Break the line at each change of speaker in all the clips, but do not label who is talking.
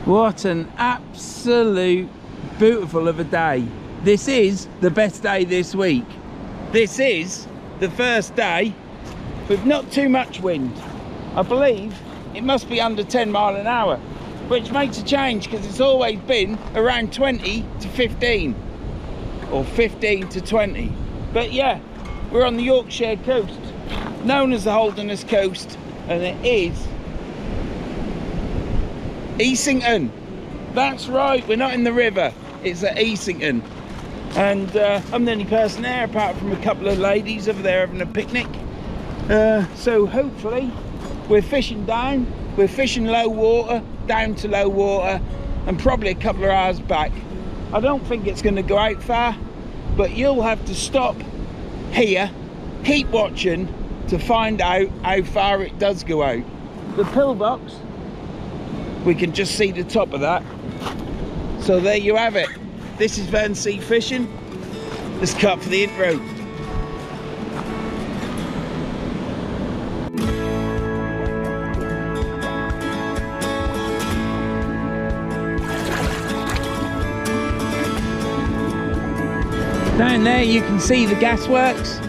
What an absolute beautiful of a day. This is the best day this week. This is the first day with not too much wind. I believe it must be under 10 mile an hour, which makes a change because it's always been around 20 to 15 or 15 to 20. But yeah, we're on the Yorkshire coast, known as the Holderness coast, and it is Easington. That's right, we're not in the river, it's at Easington. And I'm the only person there apart from a couple of ladies over there having a picnic. So hopefully we're fishing down, we're fishing low water, down to low water, and probably a couple of hours back. I don't think it's going to go out far, but you'll have to stop here, keep watching to find out how far it does go out. The pillbox, we can just see the top of that. So there you have it. This is Verns Sea Fishing. Let's cut for the intro. Down there you can see the gasworks,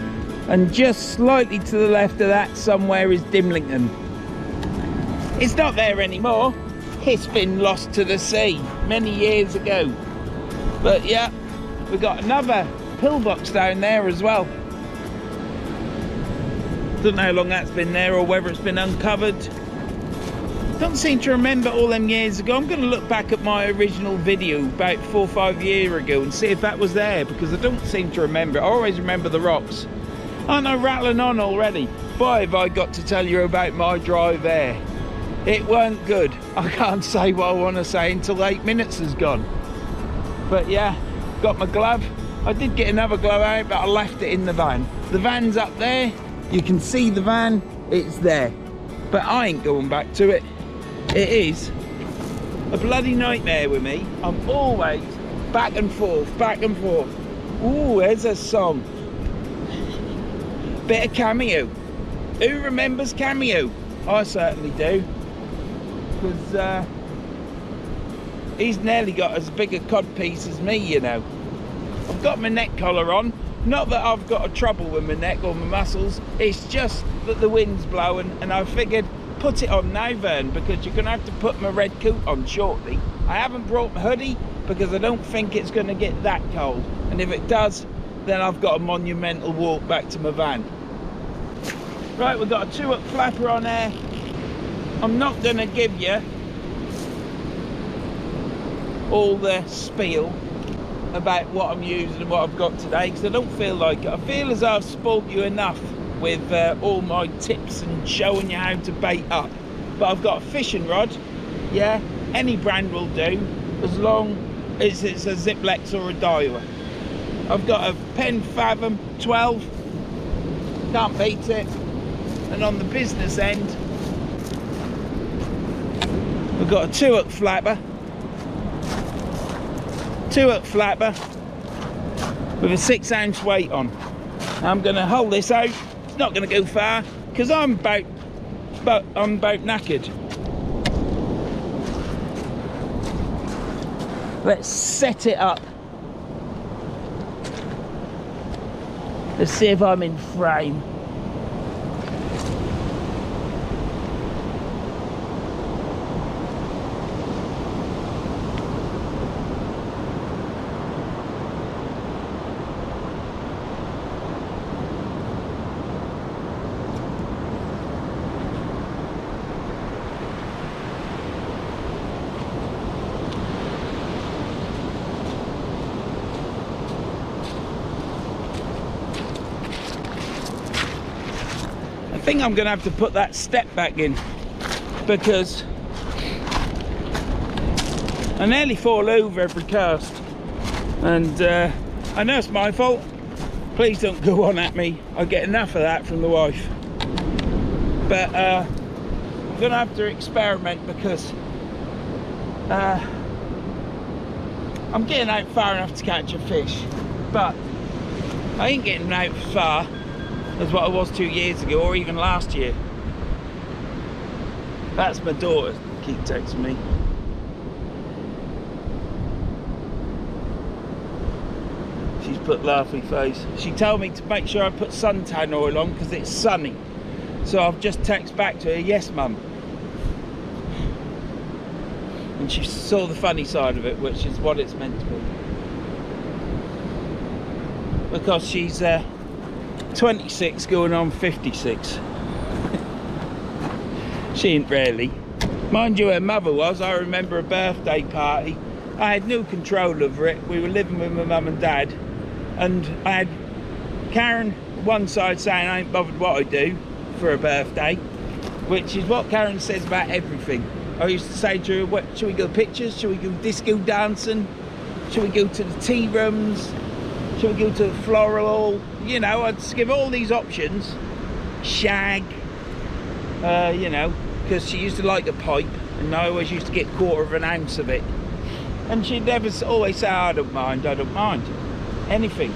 and just slightly to the left of that somewhere is Dimlington. It's not there anymore. It's been lost to the sea many years ago. But yeah, we've got another pillbox down there as well. Don't know how long that's been there or whether it's been uncovered. Don't seem to remember all them years ago. I'm going to look back at my original video about 4 or 5 years ago and see if that was there, because I don't seem to remember. I always remember the rocks. Aren't I rattling on already? Boy, have I got to tell you about my drive there. It weren't good. I can't say what I want to say until 8 minutes has gone. But yeah, got my glove. I did get another glove out, but I left it in the van. The van's up there. You can see the van. It's there. But I ain't going back to it. It is a bloody nightmare with me. I'm always back and forth, back and forth. Ooh, there's a song. Bit of Cameo. Who remembers Cameo? I certainly do. Because he's nearly got as big a codpiece as me, you know. I've got my neck collar on. Not that I've got a trouble with my neck or my muscles. It's just that the wind's blowing, and I figured put it on now, Vern, because you're going to have to put my red coat on shortly. I haven't brought my hoodie because I don't think it's going to get that cold. And if it does, then I've got a monumental walk back to my van. Right, we've got a 2-hook flapper on there. I'm not going to give you all the spiel about what I'm using and what I've got today, because I don't feel like it. I feel as though I've spoiled you enough with all my tips and showing you how to bait up. But I've got a fishing rod, yeah, any brand will do, as long as it's a Ziplex or a Daiwa. I've got a Penn Fathom 12, can't beat it. And on the business end, we've got a 2-hook flapper. 2-hook flapper with a 6-ounce weight on. I'm going to hold this out. It's not going to go far because I'm about knackered. Let's set it up. Let's see if I'm in frame. I think I'm going to have to put that step back in because I nearly fall over every cast, and I know it's my fault. Please don't go on at me. I get enough of that from the wife. But I'm going to have to experiment because I'm getting out far enough to catch a fish, but I ain't getting out as far as what I was 2 years ago or even last year. That's my daughter keep texting me. put laughy face. She told me to make sure I put suntan oil on because it's sunny. So I've just texted back to her, yes mum. And she saw the funny side of it, which is what it's meant to be. Because she's 26 going on 56. She ain't really. Mind you, her mother was. I remember a birthday party. I had no control over it. We were living with my mum and dad. And I had Karen one side saying I ain't bothered what I do for a birthday, which is what Karen says about everything. I used to say to her, what, should we go pictures? Should we go disco dancing? Should we go to the tea rooms? Should we go to the floral hall? You know, I'd just give all these options. Shag, you know, because she used to like a pipe, and I always used to get 1/4 of an ounce of it. And she'd never always say, I don't mind anything.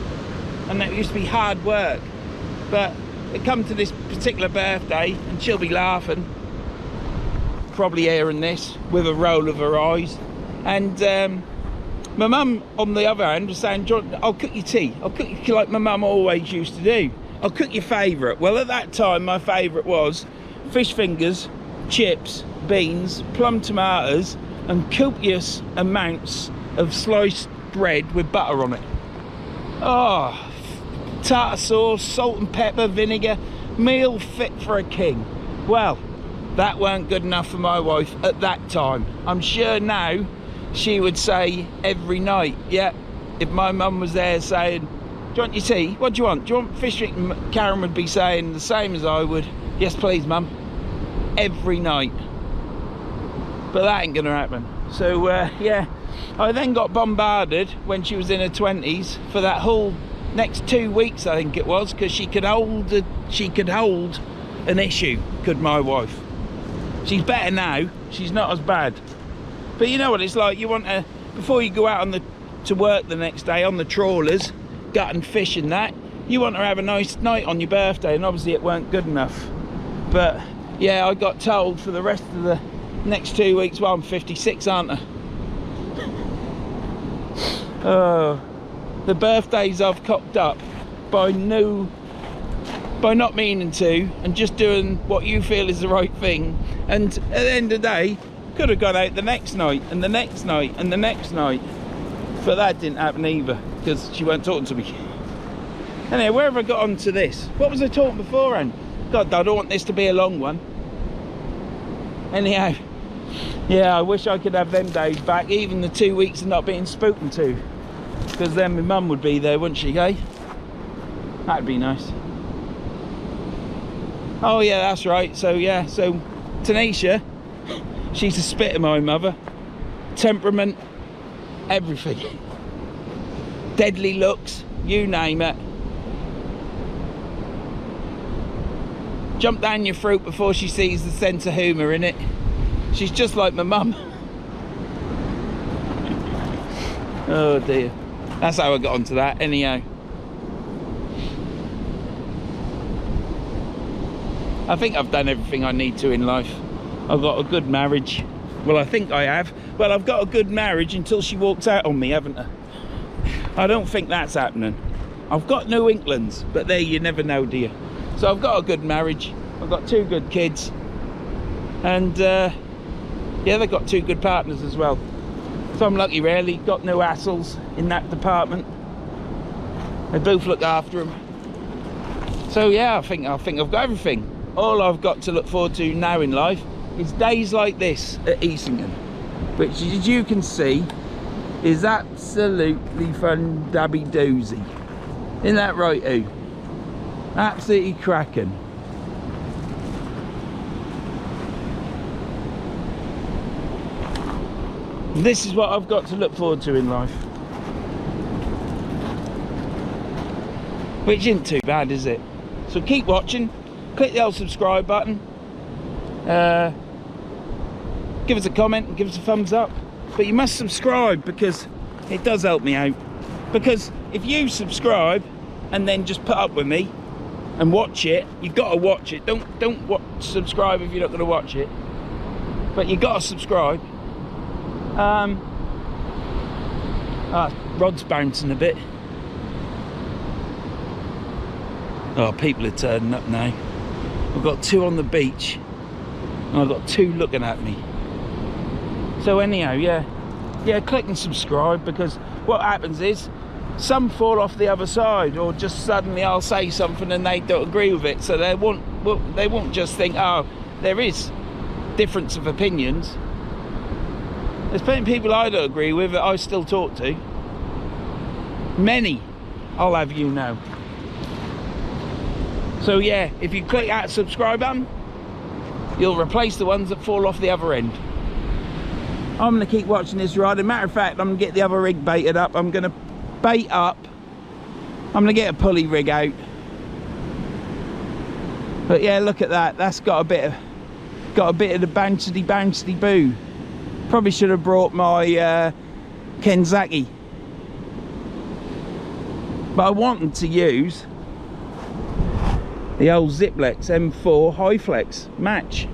And that used to be hard work. But it come to this particular birthday, and she'll be laughing, probably hearing this, with a roll of her eyes. And my mum, on the other hand, was saying, John, I'll cook you tea. I'll cook you like my mum always used to do. I'll cook your favourite. Well, at that time, my favourite was fish fingers, chips, beans, plum tomatoes, and copious amounts of sliced bread with butter on it. Oh, tartar sauce, salt and pepper, vinegar, meal fit for a king. Well, that weren't good enough for my wife at that time. I'm sure now she would say every night, yeah, if my mum was there saying, do you want your tea? What do you want? Do you want fish? Karen would be saying the same as I would, yes please mum, every night. But that ain't gonna happen. So yeah, I then got bombarded when she was in her 20s for that whole next 2 weeks, I think it was, because she could hold an issue, could my wife. She's better now, she's not as bad. But you know what it's like, you want to, before you go out on to work the next day on the trawlers, gutting fish and that, you want to have a nice night on your birthday, and obviously it weren't good enough. But yeah, I got told for the rest of the next 2 weeks, well, I'm 56, aren't I? Oh, the birthdays I've cocked up by not meaning to, and just doing what you feel is the right thing. And at the end of the day, could have gone out the next night and the next night and the next night, but that didn't happen either because she weren't talking to me. Anyway, where have I got on to this? What was I talking beforehand? God, I don't want this to be a long one. Anyhow, yeah, I wish I could have them days back, even the 2 weeks of not being spoken to, because then my mum would be there, wouldn't she, eh? That'd be nice. Oh yeah, that's right. So yeah, so Tanisha, she's a spit of my mother. Temperament, everything. Deadly looks, you name it. Jump down your throat before she sees the sense of humour in it. She's just like my mum. Oh dear. That's how I got onto that, anyhow. I think I've done everything I need to in life. I've got a good marriage. Well, I think I have. Well, I've got a good marriage until she walks out on me, haven't I? I don't think that's happening. I've got no inklings, but there, you never know, do you? So I've got a good marriage. I've got 2 good kids. And yeah, they've got 2 good partners as well. So I'm lucky, really. Got no hassles in that department. They both look after them. So yeah, I think I've got everything. All I've got to look forward to now in life is days like this at Easington, which, as you can see, is absolutely fun dabby doozy. Isn't that right, Ooh? Absolutely cracking. This is what I've got to look forward to in life, which isn't too bad, is it? So keep watching, click the old subscribe button, give us a comment and give us a thumbs up. But you must subscribe because it does help me out. Because if you subscribe and then just put up with me and watch it, you've got to watch it. Don't subscribe if you're not going to watch it. But you got to subscribe. Rod's bouncing a bit. Oh, people are turning up now. I've got 2 on the beach and I've got 2 looking at me. So anyhow, yeah, click and subscribe, because what happens is some fall off the other side, or just suddenly I'll say something and they don't agree with it, so they won't just think, oh, there is difference of opinions. There's plenty of people I don't agree with that I still talk to. Many, I'll have you know. So yeah, if you click that subscribe button, you'll replace the ones that fall off the other end. I'm going to keep watching this ride. As a matter of fact, I'm going to get the other rig baited up. I'm going to bait up. I'm going to get a pulley rig out. But yeah, look at that. That's got a bit of the bouncy boo. Probably should have brought my Kenzaki. But I wanted to use the old Ziplex M4 High Flex match.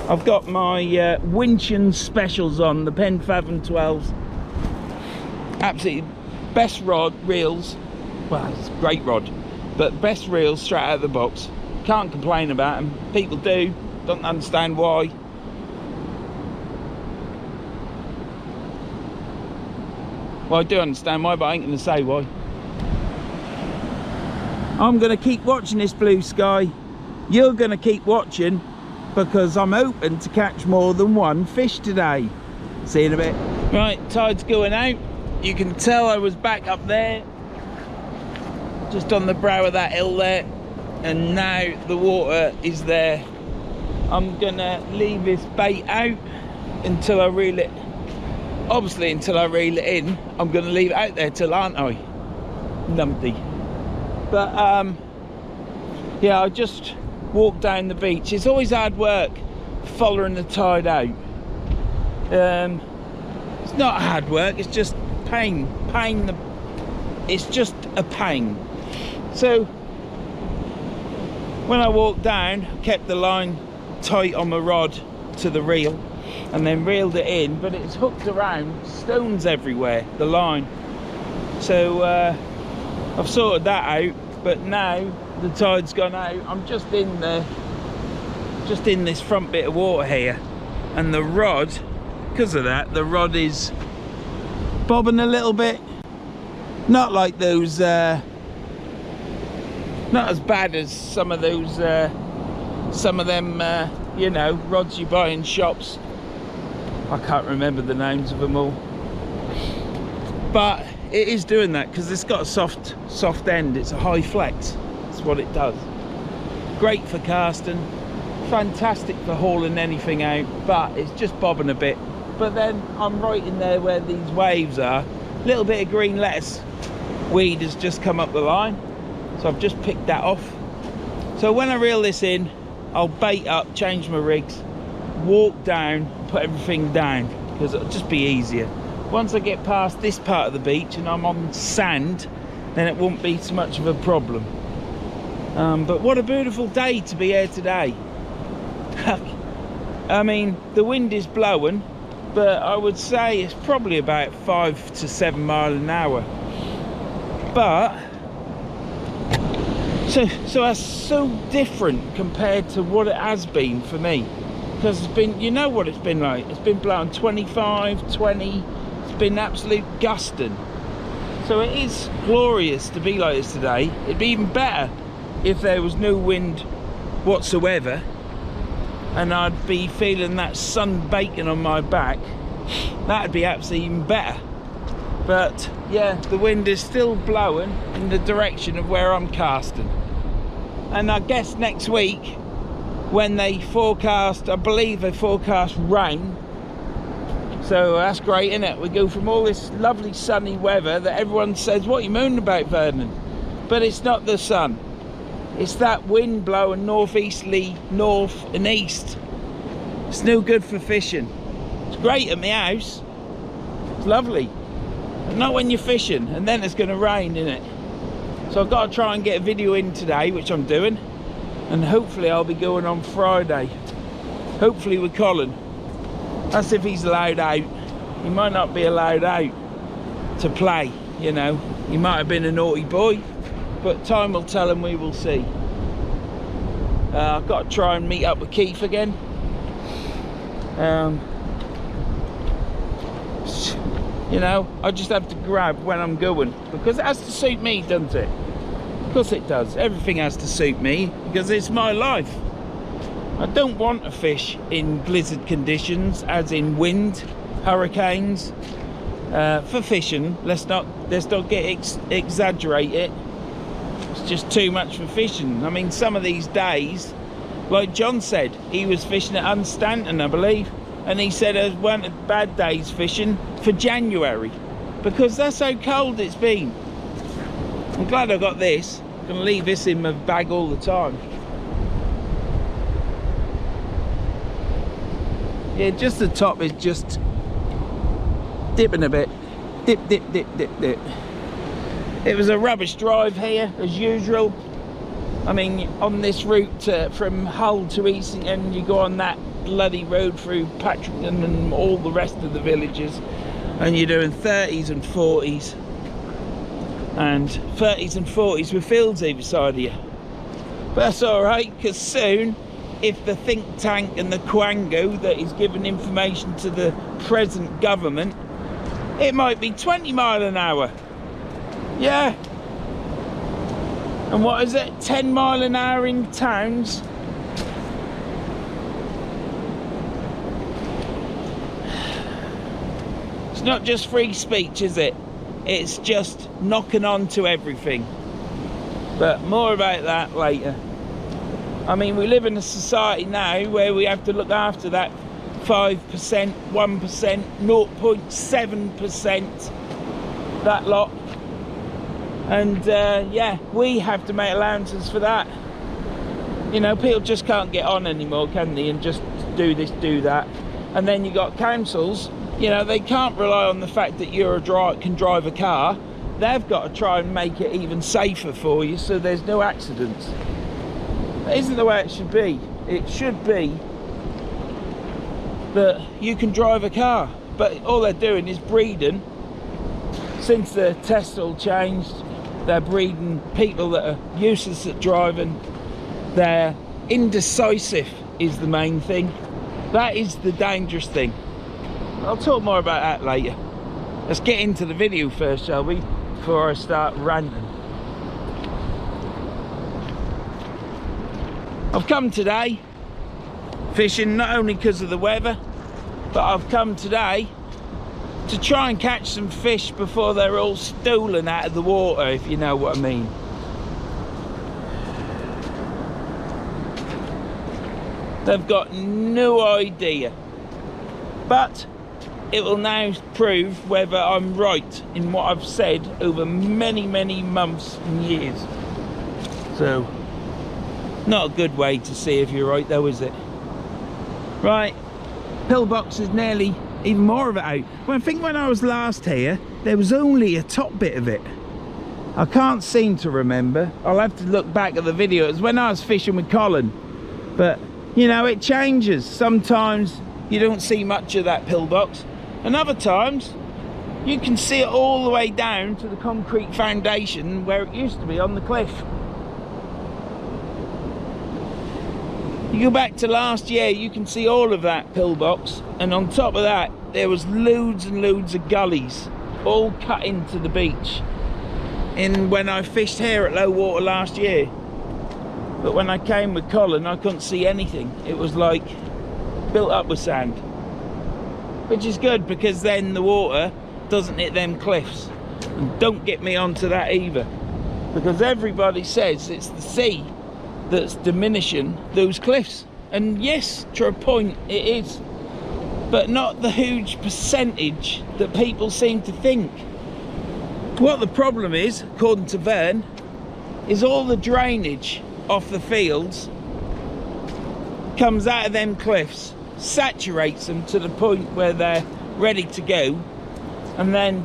I've got my Winchon specials on, the Pen Fathom 12s. Absolutely best rod, reels. Well, it's a great rod, but best reels straight out of the box. Can't complain about them. People do, don't understand why. Well, I do understand why, but I ain't going to say why. I'm going to keep watching this blue sky. You're going to keep watching, because I'm hoping to catch more than one fish today. See you in a bit. Right, tide's going out. You can tell I was back up there, just on the brow of that hill there, and now the water is there. I'm gonna leave this bait out until I reel it. Obviously, until I reel it in, I'm gonna leave it out there till, aren't I? Numpty. But yeah, I just walked down the beach. It's always hard work following the tide out. It's not hard work, it's just pain. It's just a pain. So when I walked down, I kept the line tight on my rod to the reel and then reeled it in, but it's hooked around, stones everywhere, the line. So I've sorted that out, but now the tide's gone out. I'm just in this front bit of water here, and the rod, because of that, the rod is bobbing a little bit. Not like those not as bad as some of those some of them you know, rods you buy in shops. I can't remember the names of them all, but it is doing that because it's got a soft end. It's a high flex. That's what it does. Great for casting, fantastic for hauling anything out, but it's just bobbing a bit. But then I'm right in there where these waves are. A little bit of green lettuce weed has just come up the line, so I've just picked that off. So when I reel this in, I'll bait up, change my rigs, walk down, put everything down, because it'll just be easier. Once I get past this part of the beach and I'm on sand, then it won't be so much of a problem. But what a beautiful day to be here today. I mean, the wind is blowing, but I would say it's probably about 5 to 7 miles an hour. But so that's so different compared to what it has been for me, because it's been, you know what it's been like, it's been blowing 25, 20, it's been absolute gusting. So it is glorious to be like this today. It'd be even better if there was no wind whatsoever and I'd be feeling that sun baking on my back. That'd be absolutely even better. But yeah, the wind is still blowing in the direction of where I'm casting. And I guess next week, when they forecast, I believe they forecast rain. So that's great, isn't it? We go from all this lovely sunny weather that everyone says, what are you mooning about, Vernon? But it's not the sun. It's that wind blowing northeasterly, north and east. It's no good for fishing. It's great at my house. It's lovely. But not when you're fishing, and then it's going to rain, innit? So I've got to try and get a video in today, which I'm doing. And hopefully I'll be going on Friday. Hopefully with Colin. That's if he's allowed out. He might not be allowed out to play, you know. He might have been a naughty boy. but time will tell and we will see. I've got to try and meet up with Keith again. You know, I just have to grab when I'm going, because it has to suit me, doesn't it? Of course it does. Everything has to suit me because it's my life. I don't want to fish in blizzard conditions, as in wind, hurricanes. For fishing, let's not get exaggerate it. It's just too much for fishing. I mean, some of these days, like John said, he was fishing at Unstanton, I believe, and he said there weren't bad days fishing for January because that's how cold it's been. I'm glad I got this. I'm gonna leave this in my bag all the time. Yeah, just the top is just dipping a bit. Dip, dip, dip, dip, dip. It was a rubbish drive here, as usual. I mean, on this route from Hull to Easington, you go on that bloody road through Patricton and all the rest of the villages, and you're doing 30s and 40s. And 30s and 40s with fields either side of you. But that's alright, because soon, if the think tank and the quango that is giving information to the present government, it might be 20 mile an hour. Yeah. And what is it? 10 mile an hour in towns. It's not just free speech, is it? It's just knocking on to everything. But more about that later. I mean, we live in a society now where we have to look after that 5%, 1%, 0.7%, that lot. And yeah, we have to make allowances for that. You know, people just can't get on anymore, can they? And just do this, do that. And then you got councils, you know, they can't rely on the fact that you can drive a car. They've got to try and make it even safer for you so there's no accidents. That isn't the way it should be. It should be that you can drive a car, but all they're doing is breeding. Since the test all changed, they're breeding people that are useless at driving. They're indecisive is the main thing. That is the dangerous thing. I'll talk more about that later. Let's get into the video first, shall we, before I start ranting. I've come today fishing not only because of the weather, but I've come today to try and catch some fish before they're all stolen out of the water, if you know what I mean. They've got no idea. But it will now prove whether I'm right in what I've said over many, many months and years. So, not a good way to see if you're right though, is it? Right, pillbox is nearly even more of it out. Well, I think when I was last here, there was only a top bit of it. I can't seem to remember. I'll have to look back at the video. It was when I was fishing with Colin. But, you know, it changes. Sometimes you don't see much of that pillbox. And other times, you can see it all the way down to the concrete foundation where it used to be on the cliff. You go back to last year, you can see all of that pillbox, and on top of that there was loads and loads of gullies all cut into the beach when I fished here at low water last year. But when I came with Colin, I couldn't see anything. It was like built up with sand, which is good because then the water doesn't hit them cliffs. And don't get me onto that either, because everybody says it's the sea that's diminishing those cliffs, and yes, to a point it is, but not the huge percentage that people seem to think. What the problem is, according to Verns, is all the drainage off the fields comes out of them cliffs, saturates them to the point where they're ready to go, and then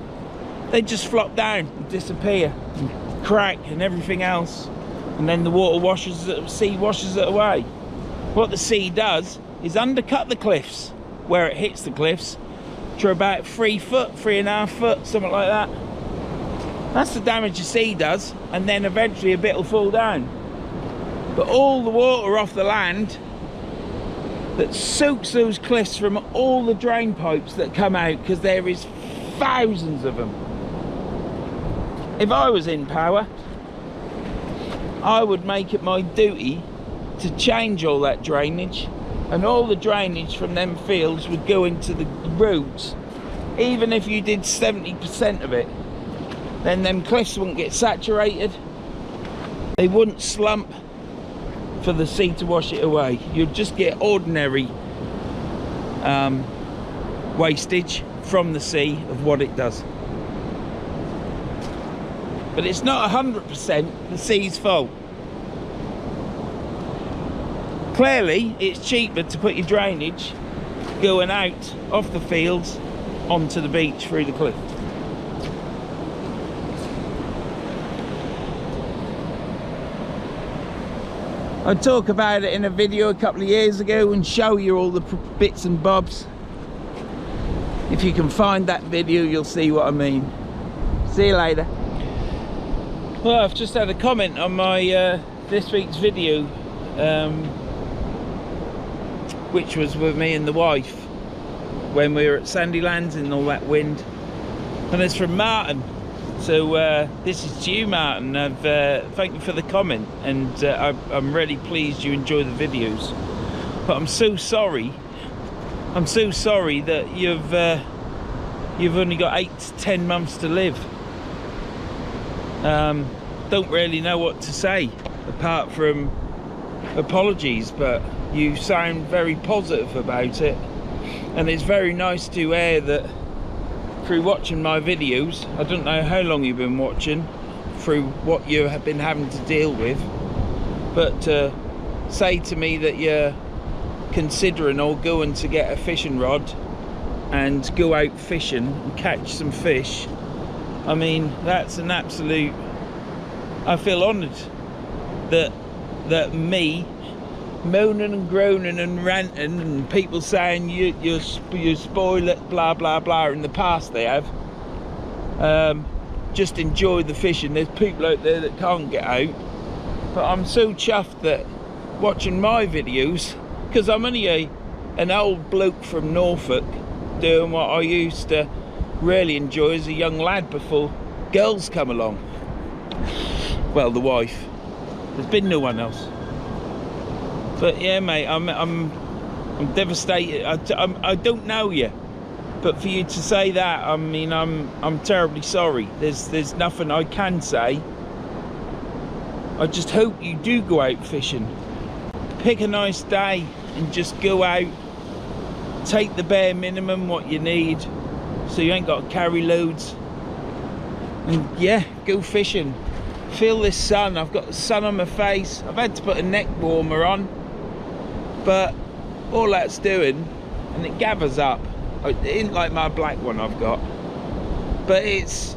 they just flop down and disappear and crack and everything else. And then the water sea washes it away. What the sea does is undercut the cliffs where it hits the cliffs to about 3 foot, 3.5 foot, something like that. That's the damage the sea does, and then eventually a bit will fall down. But all the water off the land that soaks those cliffs from all the drain pipes that come out, because there is thousands of them. If I was in power, I would make it my duty to change all that drainage, and all the drainage from them fields would go into the roads. Even if you did 70% of it, then them cliffs wouldn't get saturated, they wouldn't slump for the sea to wash it away. You'd just get ordinary wastage from the sea of what it does. But it's not 100% the sea's fault. Clearly, it's cheaper to put your drainage going out off the fields onto the beach through the cliff. I talk about it in a video a couple of years ago and show you all the bits and bobs. If you can find that video, you'll see what I mean. See you later. Well, I've just had a comment on my this week's video, which was with me and the wife when we were at Sandylands in all that wind, and it's from Martin. So this is to you, Martin. Thank you for the comment, and I'm really pleased you enjoy the videos. But I'm so sorry. I'm so sorry that you've only got 8 to 10 months to live. Don't really know what to say apart from apologies, but you sound very positive about it, and it's very nice to hear that through watching my videos. I don't know how long you've been watching, through what you have been having to deal with, but to say to me that you're considering or going to get a fishing rod and go out fishing and catch some fish, I mean, that's an absolute, I feel honoured that me moaning and groaning and ranting and people saying you spoil it, blah blah blah, in the past they have just enjoy the fishing. There's people out there that can't get out, but I'm so chuffed that watching my videos, because I'm only an old bloke from Norfolk doing what I used to really enjoy as a young lad before girls come along. Well, the wife, there's been no one else. But yeah, mate, I'm devastated. I don't know you, but for you to say that, I mean, I'm terribly sorry. There's nothing I can say. I just hope you do go out fishing. Pick a nice day and just go out. Take the bare minimum what you need, so you ain't got to carry loads. And yeah, go fishing. Feel this sun. I've got the sun on my face. I've had to put a neck warmer on, but all that's doing, and it gathers up. It ain't like my black one I've got, but it's,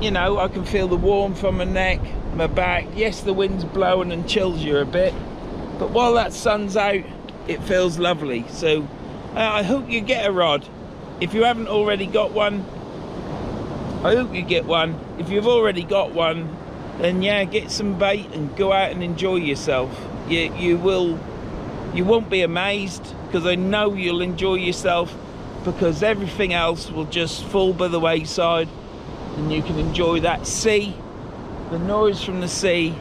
you know, I can feel the warmth on my neck, my back. Yes, the wind's blowing and chills you a bit, but while that sun's out, it feels lovely. So I hope you get a rod. If you haven't already got one, I hope you get one. If you've already got one, then yeah, get some bait and go out and enjoy yourself. You won't be amazed, because I know you'll enjoy yourself, because everything else will just fall by the wayside, and you can enjoy that sea, the noise from the sea,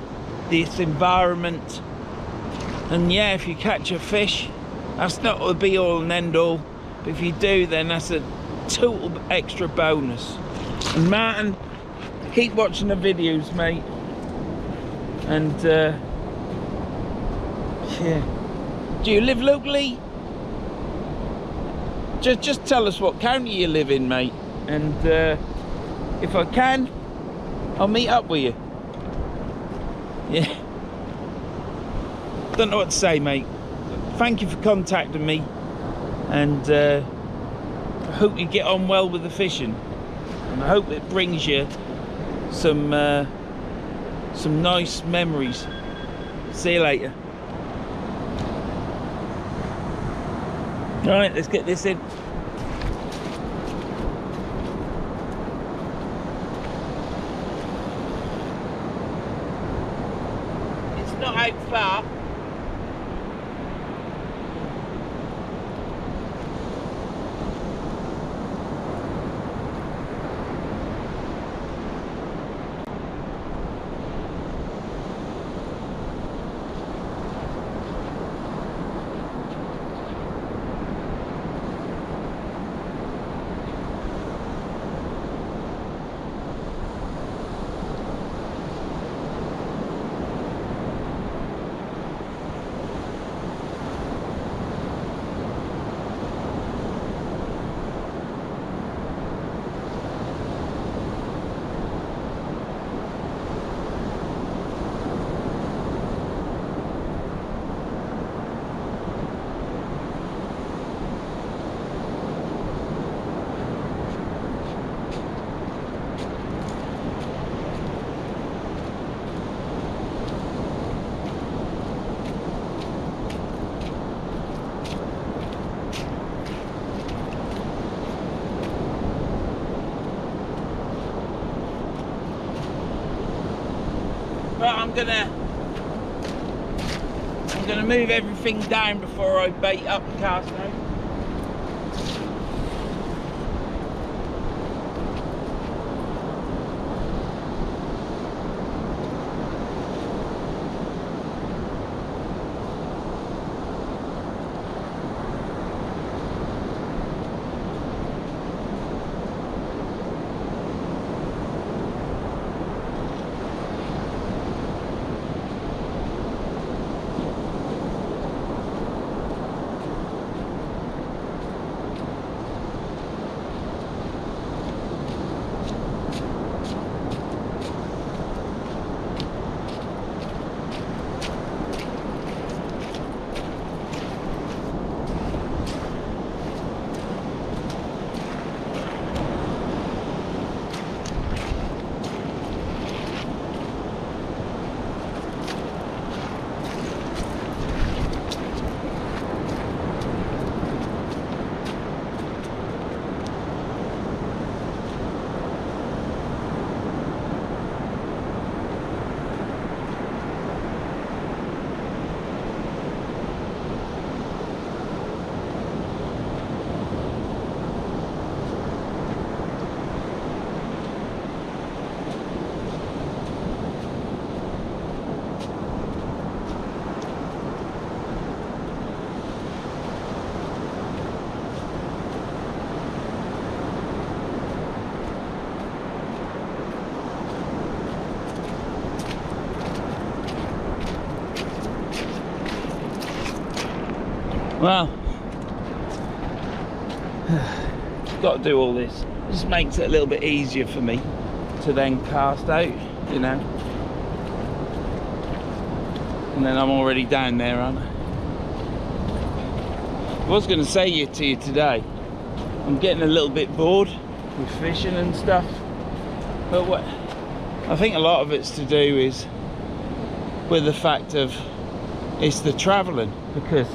this environment. And yeah, if you catch a fish, that's not the be all and end all, but if you do, then that's a total extra bonus. And Martin, keep watching the videos, mate, and yeah. Do you live locally? Just tell us what county you live in, mate, and if I can, I'll meet up with you. Yeah. Don't know what to say, mate. Thank you for contacting me, and I hope you get on well with the fishing, and I hope it brings you some nice memories. See you later. Right, let's get this in. far. But I'm gonna move everything down before I bait up and cast out. Well, got to do all this. It just makes it a little bit easier for me to then cast out, you know. And then I'm already down there, aren't I? I was going to say to you today, I'm getting a little bit bored with fishing and stuff. But what I think a lot of it's to do is with the fact of it's the travelling, because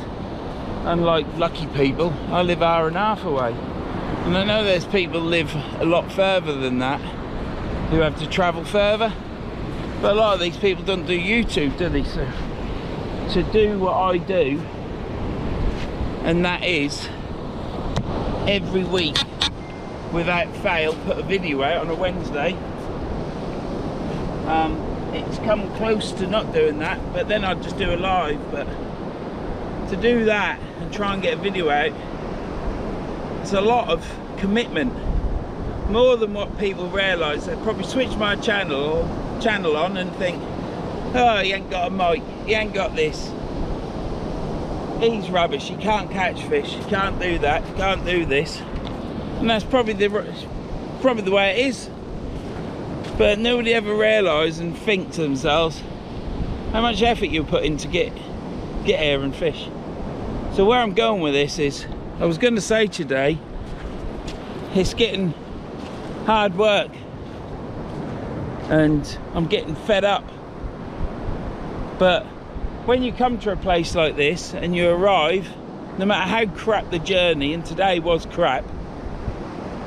unlike lucky people, I live 1.5 hours away, and I know there's people who live a lot further than that who have to travel further, but a lot of these people don't do YouTube, do they? So to do what I do, and that is every week without fail put a video out on a Wednesday, it's come close to not doing that, but then I'd just do a live. But to do that and try and get a video out, it's a lot of commitment, more than what people realise. They probably switch my channel on and think, oh, he ain't got a mic, he ain't got this, he's rubbish, he can't catch fish, he can't do that, he can't do this. And that's probably the way it is. But nobody ever realise and think to themselves how much effort you put in to get here and fish. So where I'm going with this is, I was going to say today, it's getting hard work and I'm getting fed up. But when you come to a place like this and you arrive, no matter how crap the journey, and today was crap,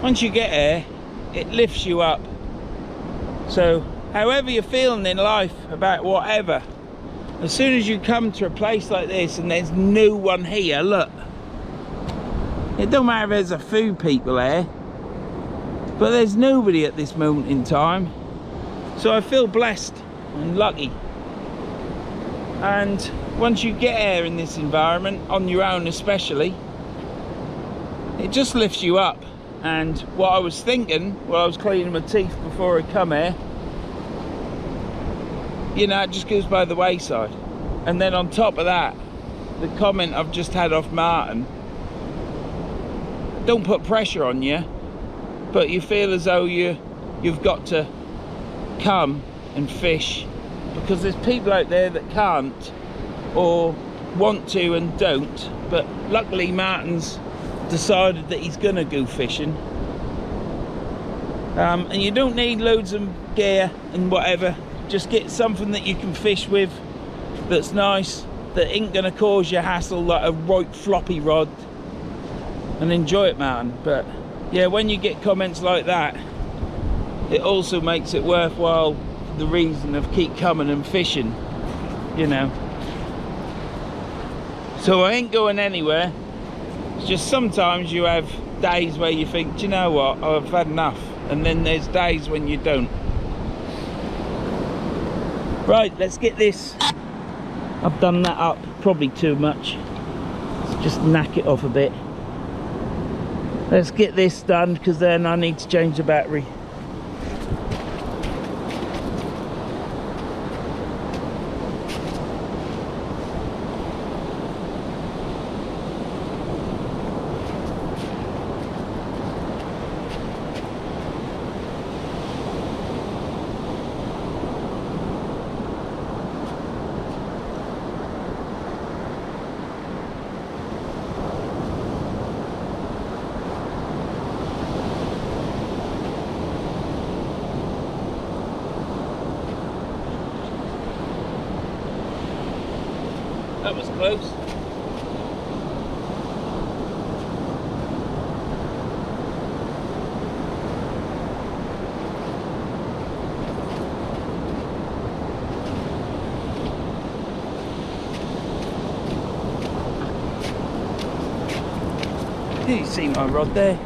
once you get here, it lifts you up. So however you're feeling in life about whatever, as soon as you come to a place like this and there's no one here, look, it don't matter if there's a few people there, but there's nobody at this moment in time. So I feel blessed and lucky. And once you get here in this environment, on your own especially, it just lifts you up. And what I was thinking while I was cleaning my teeth before I come here, you know, it just goes by the wayside. And then on top of that, the comment I've just had off Martin, don't put pressure on you, but you feel as though you've got to come and fish, because there's people out there that can't or want to and don't. But luckily Martin's decided that he's gonna go fishing, and you don't need loads of gear and whatever. Just get something that you can fish with that's nice, that ain't gonna cause you hassle like a right floppy rod, and enjoy it, man. But yeah, when you get comments like that, it also makes it worthwhile, the reason of keep coming and fishing, you know. So I ain't going anywhere. It's just sometimes you have days where you think, do you know what, I've had enough, and then there's days when you don't. Right, let's get this. I've done that up probably too much. Let's just knack it off a bit. Let's get this done, because then I need to change the battery. That was close. Did you see my rod there?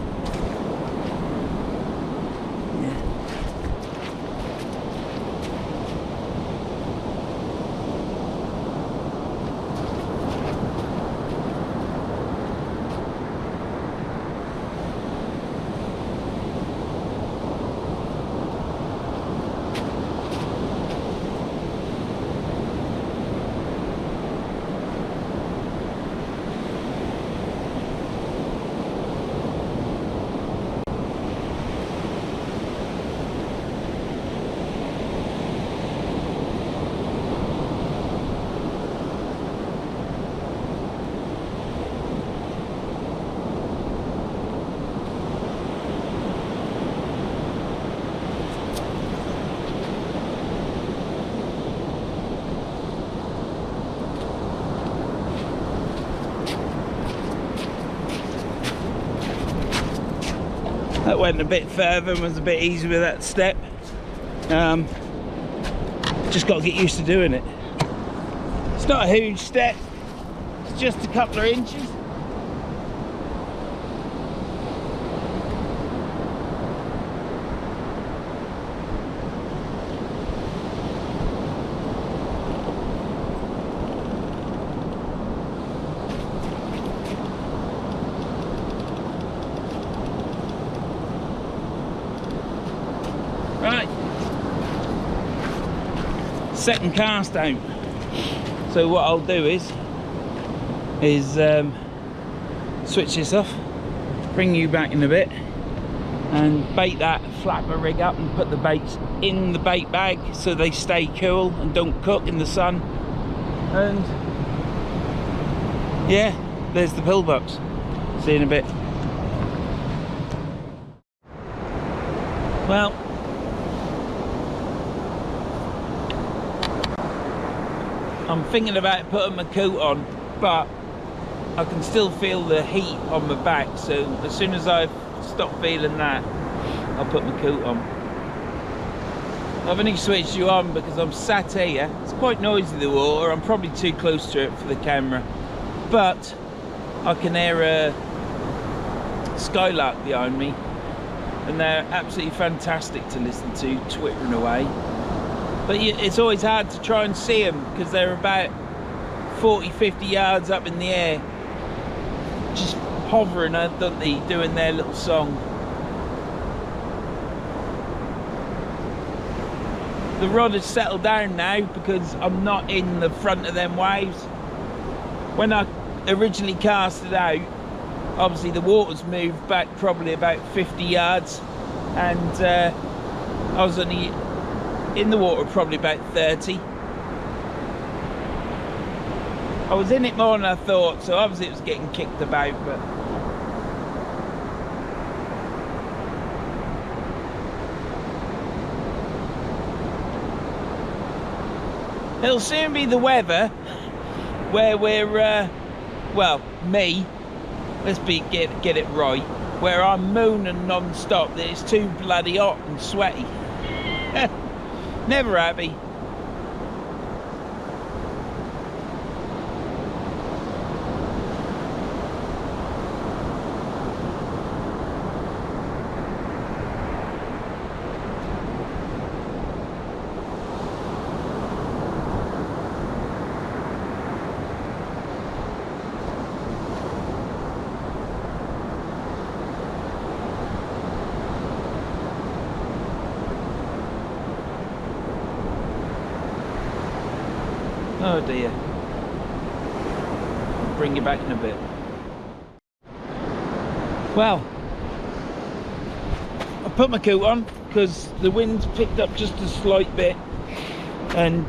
That went a bit further and was a bit easier with that step. Just got to get used to doing it. It's not a huge step, it's just a couple of inches. Right, second cast out. So what I'll do is switch this off, bring you back in a bit, and bait that flapper rig up and put the baits in the bait bag so they stay cool and don't cook in the sun. And yeah, there's the pillbox. See you in a bit. Well, I'm thinking about putting my coat on, but I can still feel the heat on my back, so as soon as I stop feeling that, I'll put my coat on. I've only switched you on because I'm sat here. It's quite noisy, the water. I'm probably too close to it for the camera, but I can hear a skylark behind me, and they're absolutely fantastic to listen to, twittering away. But it's always hard to try and see them because they're about 40-50 yards up in the air, just hovering, don't they, doing their little song. The rod has settled down now because I'm not in the front of them waves. When I originally cast it out, obviously the water's moved back probably about 50 yards, and I was only in the water probably about 30. I was in it more than I thought, so obviously it was getting kicked about, but it'll soon be the weather where we're, well, me, let's get it right, where I'm moaning non-stop that it's too bloody hot and sweaty. Never happy. Oh dear. I'll bring you back in a bit. Well, I put my coat on because the wind's picked up just a slight bit, and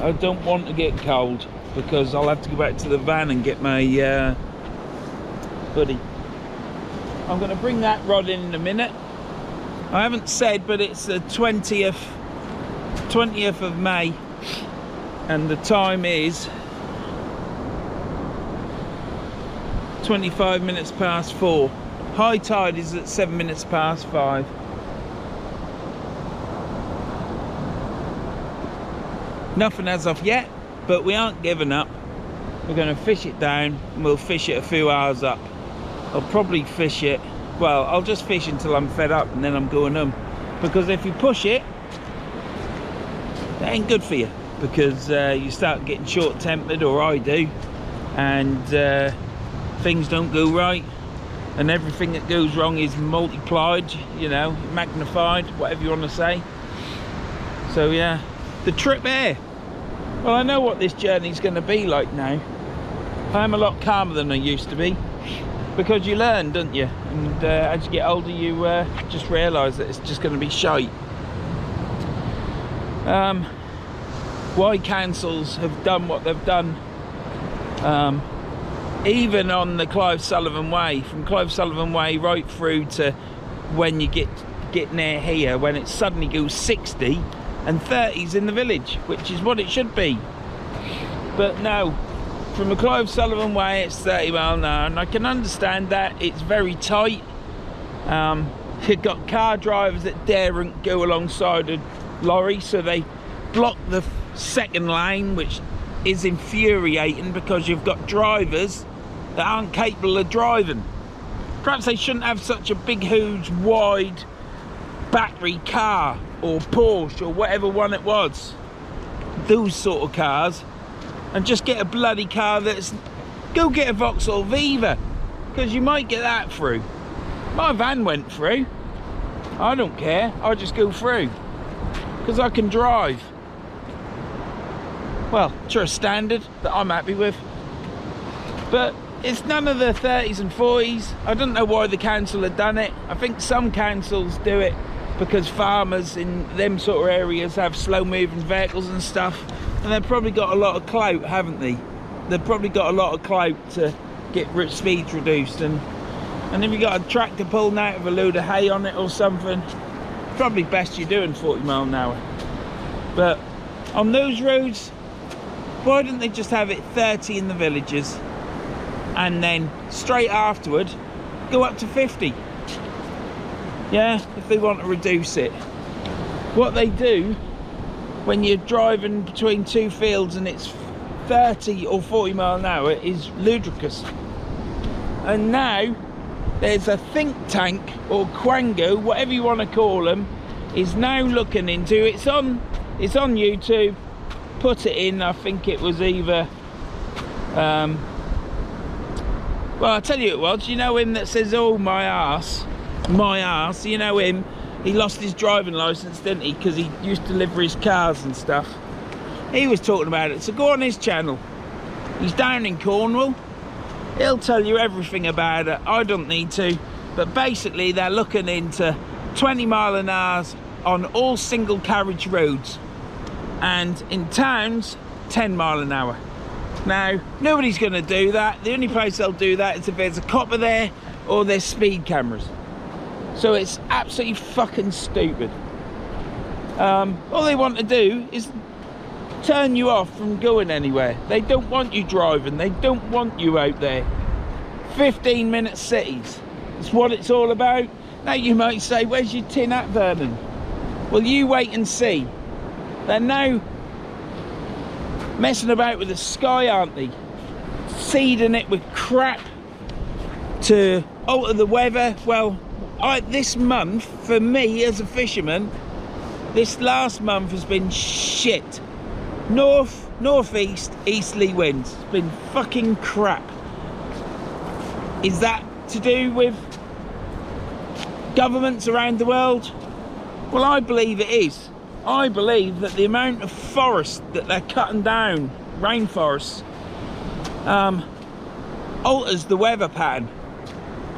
I don't want to get cold because I'll have to go back to the van and get my hoodie. I'm going to bring that rod in a minute. I haven't said, but it's the 20th of May. And the time is 25 minutes past 4. High tide is at 7 minutes past 5. Nothing as of yet, but we aren't giving up. We're going to fish it down, and we'll fish it a few hours up. I'll probably fish it, well, I'll just fish until I'm fed up, and then I'm going home. Because if you push it, that ain't good for you. Because you start getting short-tempered, or I do, and things don't go right, and everything that goes wrong is multiplied, you know, magnified, whatever you want to say. So yeah, the trip there. Well, I know what this journey's going to be like now. I am a lot calmer than I used to be, because you learn, don't you? And as you get older, you just realise that it's just going to be shite. Why councils have done what they've done, even on the Clive Sullivan Way, from Clive Sullivan Way right through to when you get near here, when it suddenly goes 60 and 30s in the village, which is what it should be. But no, from the Clive Sullivan Way it's 30 mile an hour, and I can understand that. It's very tight. You've got car drivers that daren't go alongside a lorry, so they block the second lane, which is infuriating because you've got drivers that aren't capable of driving. Perhaps they shouldn't have such a big, huge, wide battery car, or Porsche, or whatever one it was, those sort of cars, and just get a bloody car that's, go get a Vauxhall Viva, because you might get that through. My van went through. I don't care, I just go through because I can drive. Well, to a standard that I'm happy with. But it's none of the 30s and 40s. I don't know why the council had done it. I think some councils do it because farmers in them sort of areas have slow moving vehicles and stuff, and they've probably got a lot of clout, haven't they? They've probably got a lot of clout to get speeds reduced, and if you got a tractor pulling out with a load of hay on it or something, probably best you're doing 40 mile an hour. But on those roads, why didn't they just have it 30 in the villages, and then straight afterward go up to 50? Yeah, if they want to reduce it. what they do when you're driving between two fields and it's 30 or 40 mile an hour is ludicrous. And now there's a think tank or quango, whatever you want to call them, is now looking into it's on YouTube. Put it in, I think it was either well, I'll tell you it was, you know him that says, oh my arse, you know him, he lost his driving licence, didn't he, because he used to deliver his cars and stuff. He was talking about it, so go on his channel. He's down in Cornwall, he'll tell you everything about it. I don't need to, but basically they're looking into 20 mile an hour on all single carriage roads, and in towns 10 mile an hour. Now nobody's going to do that. The only place they'll do that is if there's a copper there or there's speed cameras. So it's absolutely fucking stupid. All they want to do is turn you off from going anywhere. They don't want you driving, they don't want you out there. 15-minute cities, it's what it's all about. Now you might say, where's your tin at, Vernon? Well, you wait and see. They're now messing about with the sky, aren't they? Seeding it with crap to alter the weather. Well, this month, for me as a fisherman, this last month has been shit. Northeast easterly winds. It's been fucking crap. Is that to do with governments around the world? Well, I believe it is. I believe that the amount of forest that they're cutting down, rainforests, alters the weather pattern.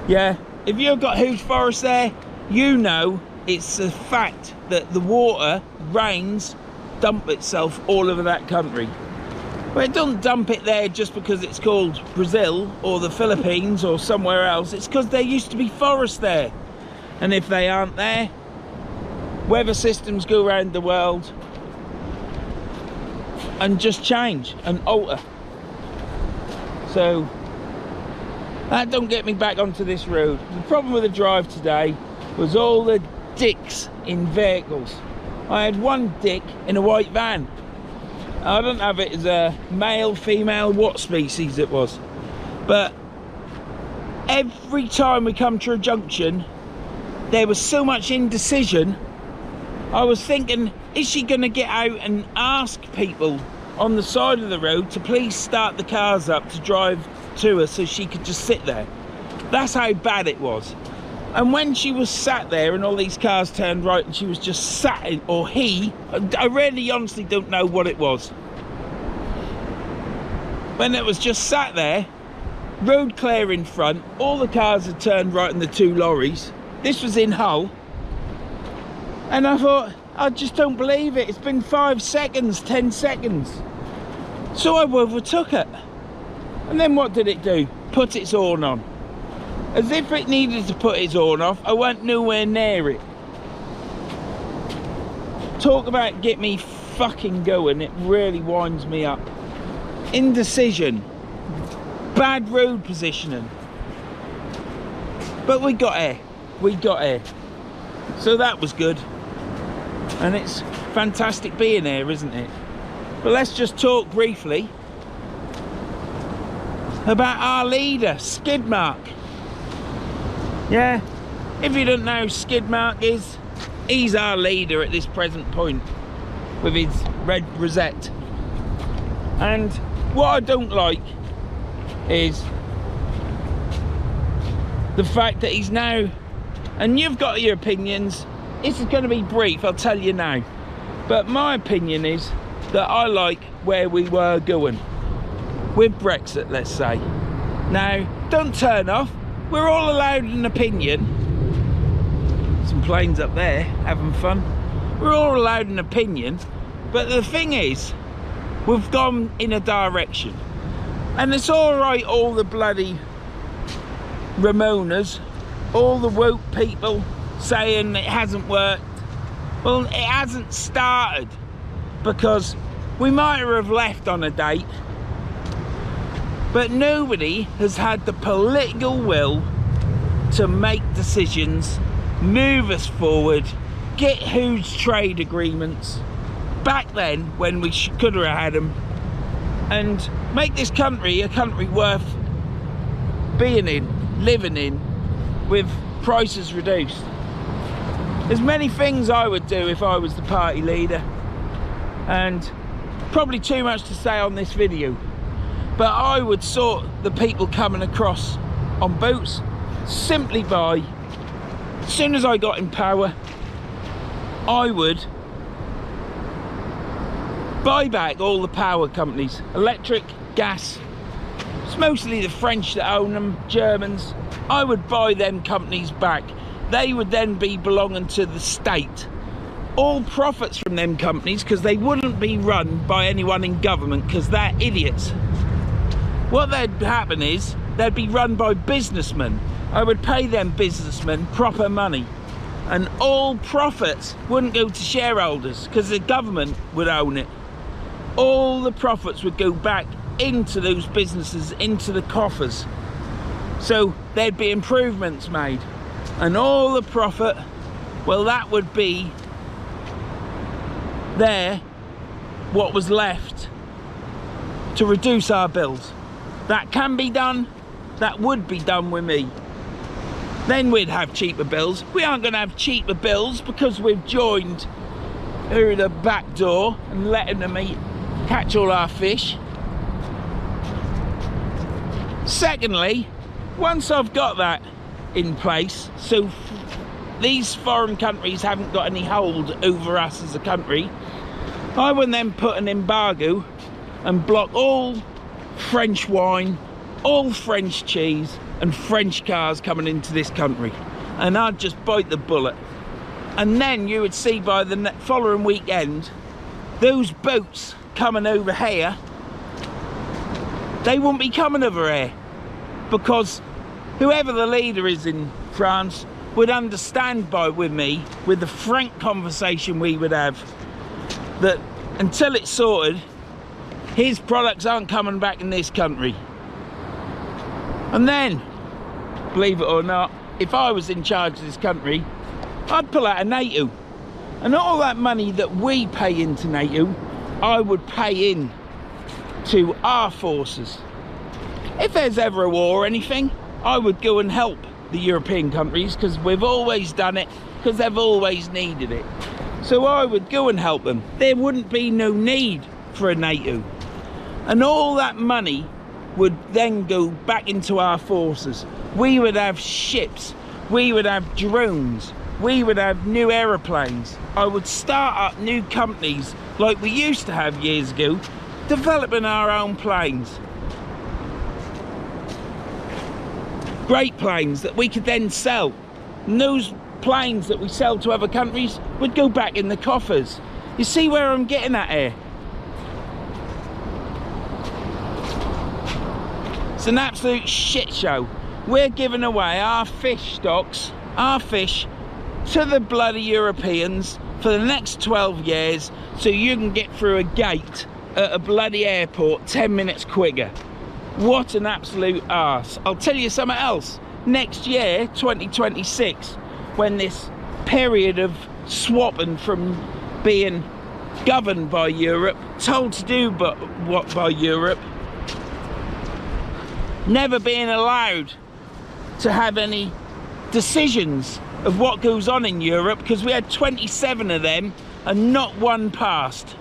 Yeah, if you've got huge forests there, you know it's a fact that the water, rains, dump itself all over that country. But it doesn't dump it there just because it's called Brazil or the Philippines or somewhere else. It's because there used to be forests there. And if they aren't there, weather systems go around the world and just change and alter. So that don't get me back onto this road. The problem with the drive today was all the dicks in vehicles. I had one dick in a white van. I don't have it as a male, female, what species it was, but every time we come to a junction there was so much indecision. I was thinking, is she going to get out and ask people on the side of the road to please start the cars up to drive to her so she could just sit there? That's how bad it was. And when she was sat there and all these cars turned right and she was just sat in, or he, I really honestly don't know what it was. When it was just sat there, road clear in front, all the cars had turned right and the two lorries. This was in Hull. And I thought, I just don't believe it. It's been 5 seconds, 10 seconds. So I overtook it. And then what did it do? Put its horn on. As if it needed to put its horn off, I went nowhere near it. Talk about get me fucking going, it really winds me up. Indecision. Bad road positioning. But we got here. We got here. So that was good. And it's fantastic being here, isn't it? But let's just talk briefly about our leader, Skidmark. Yeah, if you don't know who Skidmark is, he's our leader at this present point with his red rosette. And what I don't like is the fact that he's now, and you've got your opinions, this is going to be brief, I'll tell you now, but my opinion is that I like where we were going with Brexit, let's say. Now, don't turn off, we're all allowed an opinion. Some planes up there having fun. We're all allowed an opinion, but the thing is, we've gone in a direction, and it's all right, all the bloody Ramonas, all the woke people saying it hasn't worked. Well, it hasn't started, because we might have left on a date, but nobody has had the political will to make decisions, move us forward, get huge trade agreements back then when we could have had them, and make this country a country worth being in, living in, with prices reduced. There's many things I would do if I was the party leader, and probably too much to say on this video, but I would sort the people coming across on boats simply by, as soon as I got in power, I would buy back all the power companies, electric, gas. It's mostly the French that own them, Germans. I would buy them companies back. They would then be belonging to the state. All profits from them companies, because they wouldn't be run by anyone in government, because they're idiots. What would happen is they'd be run by businessmen. I would pay them businessmen proper money, and all profits wouldn't go to shareholders because the government would own it. All the profits would go back into those businesses, into the coffers. So there'd be improvements made, and all the profit, well, that would be there, what was left to reduce our bills. That can be done, that would be done with me. Then we'd have cheaper bills. We aren't going to have cheaper bills because we've joined through the back door and letting them catch all our fish. Secondly, once I've got that in place, so these foreign countries haven't got any hold over us as a country, I would then put an embargo and block all French wine, all French cheese and French cars coming into this country, and I'd just bite the bullet. And then you would see by the following weekend, those boats coming over here, they won't be coming over here, because whoever the leader is in France would understand with me, with the frank conversation we would have, that until it's sorted, his products aren't coming back in this country. And then, believe it or not, if I was in charge of this country, I'd pull out of NATO, and all that money that we pay into NATO, I would pay in to our forces. If there's ever a war or anything, I would go and help the European countries, because we've always done it, because they've always needed it. So I would go and help them. There wouldn't be no need for a NATO, and all that money would then go back into our forces. We would have ships, we would have drones, we would have new aeroplanes. I would start up new companies like we used to have years ago, developing our own planes. Great planes that we could then sell. And those planes that we sell to other countries would go back in the coffers. You see where I'm getting at here? It's an absolute shit show. We're giving away our fish stocks, our fish, to the bloody Europeans for the next 12 years, so you can get through a gate at a bloody airport 10 minutes quicker. What an absolute arse. I'll tell you something else. Next year, 2026, when this period of swapping from being governed by Europe, told to do but what by Europe, never being allowed to have any decisions of what goes on in Europe, because we had 27 of them and not one passed.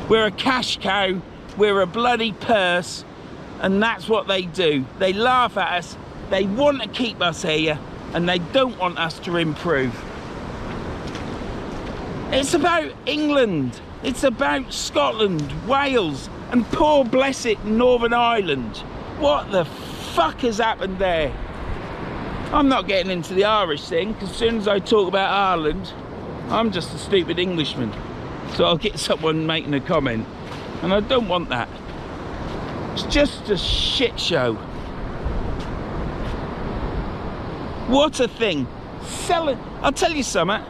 We're a cash cow, we're a bloody purse, and that's what they do. They laugh at us, they want to keep us here, and they don't want us to improve. It's about England, it's about Scotland, Wales, and poor blessed Northern Ireland. What the fuck has happened there? I'm not getting into the Irish thing, because as soon as I talk about Ireland, I'm just a stupid Englishman. So I'll get someone making a comment, and I don't want that. It's just a shit show. What a thing. Selling, I'll tell you something,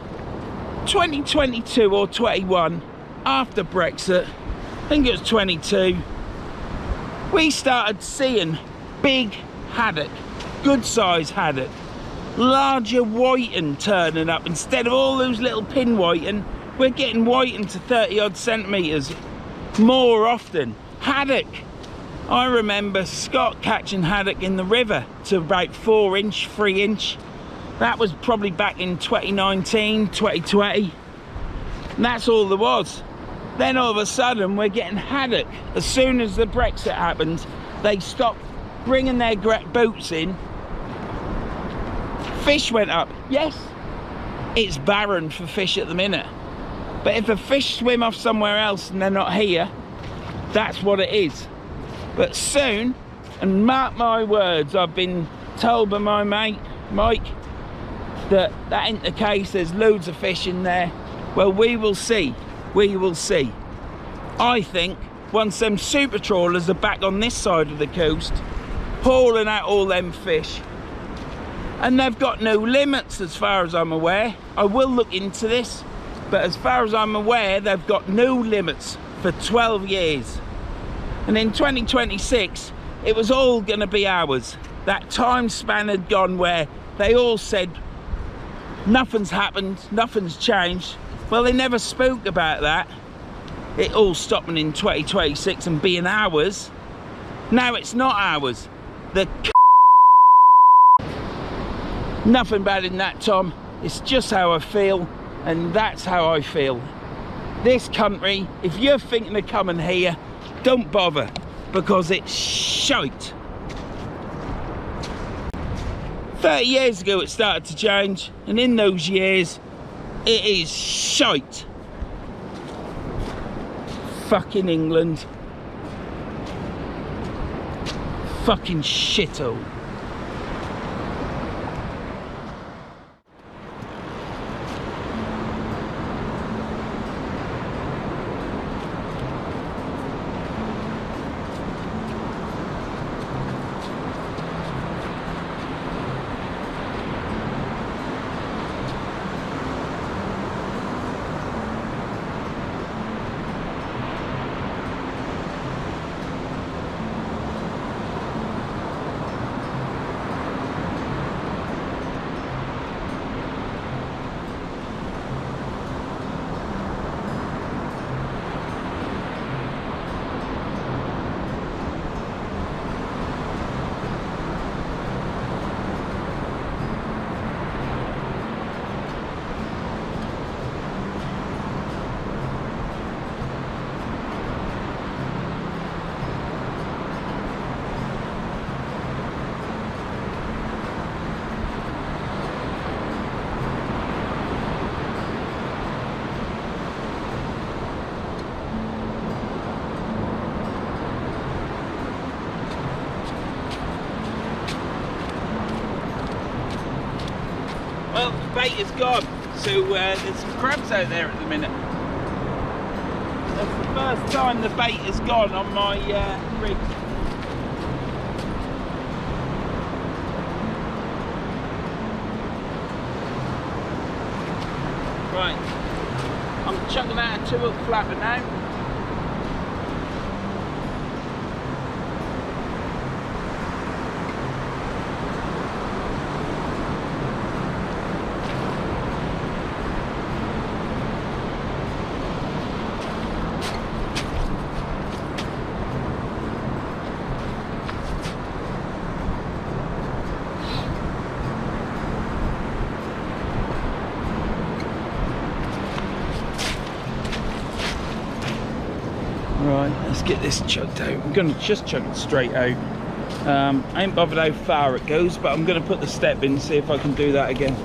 2022 or 21, after Brexit, I think it was 22, we started seeing big haddock, good size haddock, larger whiting turning up. Instead of all those little pin whiting, we're getting whiting to 30 odd centimetres more often. Haddock. I remember Scott catching haddock in the river to about 4 inch, 3 inch. That was probably back in 2019, 2020. And that's all there was. Then all of a sudden we're getting haddock. As soon as the Brexit happened, they stopped bringing their boats in. Fish went up. Yes, it's barren for fish at the minute. But if the fish swim off somewhere else and they're not here, that's what it is. But soon, and mark my words, I've been told by my mate, Mike, that ain't the case. There's loads of fish in there. Well, we will see. We will see. I think once them super trawlers are back on this side of the coast, hauling out all them fish, and they've got no limits as far as I'm aware. I will look into this, but as far as I'm aware, they've got no limits for 12 years. And in 2026, it was all going to be ours. That time span had gone where they all said, nothing's happened, nothing's changed. Well, they never spoke about that. It all stopping in 2026 and being ours. Now it's not ours. The nothing bad in that, Tom. It's just how I feel, and that's how I feel. This country, if you're thinking of coming here, don't bother, because it's shite. 30 years ago it started to change, and in those years it is shite. Fucking England. Fucking shithole. Well, the bait is gone, so there's some crabs out there at the minute. That's the first time the bait is gone on my rig. Right, I'm chucking out a 2-hook flapper now. Right, let's get this chugged out. I'm going to just chug it straight out. I ain't bothered how far it goes, but I'm going to put the step in, see if I can do that again.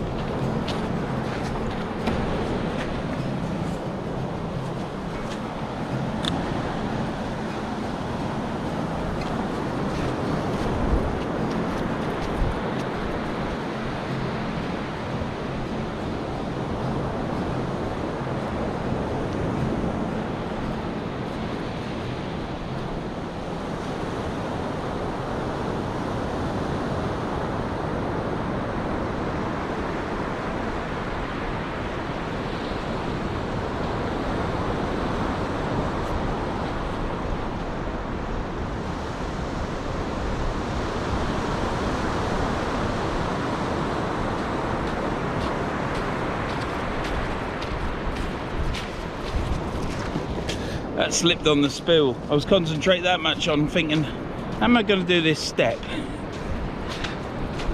that slipped on the spool. I was concentrating that much on thinking, how am I going to do this step?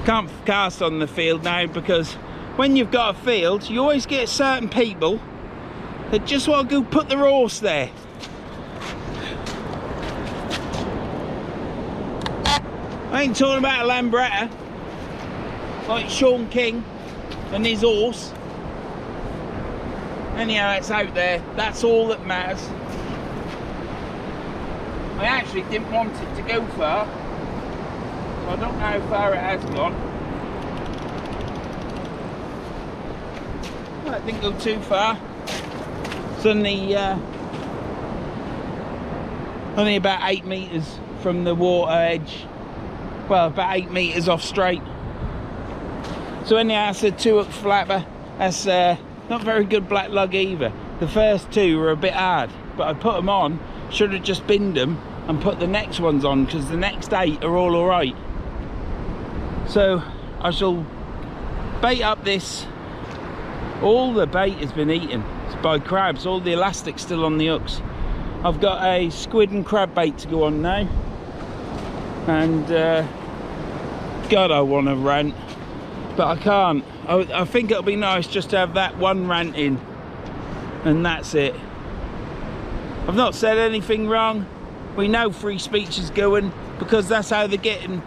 Can't cast on the field now, because when you've got a field, you always get certain people that just want to go put their horse there. I ain't talking about a Lambretta like Sean King and his horse. Anyhow, it's out there. That's all that matters. I actually didn't want it to go far, so I don't know how far it has gone. Well, it didn't go too far. It's only about 8 metres from the water edge. Well, about 8 metres off straight. So anyhow, that's a 2-hook flapper. That's not very good black lug either. The first 2 were a bit hard, but I put them on. Should have just binned them and put the next ones on, because the next 8 are all alright. So I shall bait up this. All the bait has been eaten by crabs. All the elastic's still on the hooks. I've got a squid and crab bait to go on now, and God, I want to rant, but I can't. I think it'll be nice just to have that one rant in, and that's it. I've not said anything wrong. We know free speech is going, because that's how they're getting.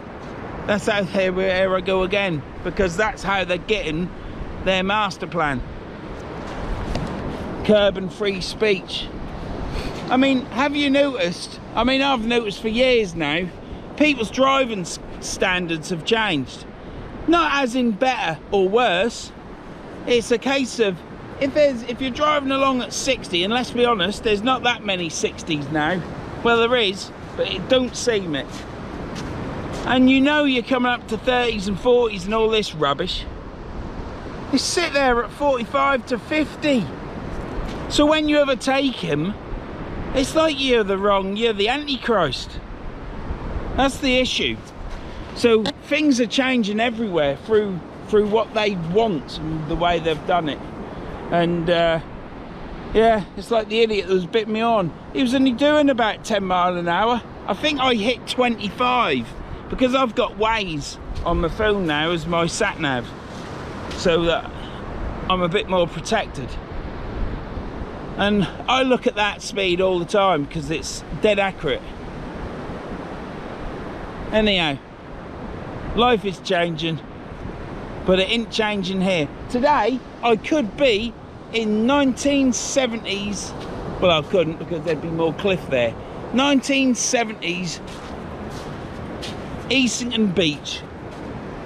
That's how here I go again, because that's how they're getting their master plan. Curbing free speech. I mean, have you noticed? I mean, I've noticed for years now, people's driving standards have changed. Not as in better or worse. It's a case of, if you're driving along at 60, and let's be honest, there's not that many 60s now. Well, there is, but it don't seem it. And you know you're coming up to 30s and 40s and all this rubbish. You sit there at 45 to 50. So when you overtake him, it's like you're the Antichrist. That's the issue. So things are changing everywhere through what they want and the way they've done it. And yeah, it's like the idiot that was bit me on. He was only doing about 10 miles an hour. I think I hit 25, because I've got Waze on my phone now as my sat nav, so that I'm a bit more protected. And I look at that speed all the time because it's dead accurate. Anyhow, life is changing, but it ain't changing here. Today, I could be in 1970s, well, I couldn't, because there'd be more cliff there. 1970s Easington Beach.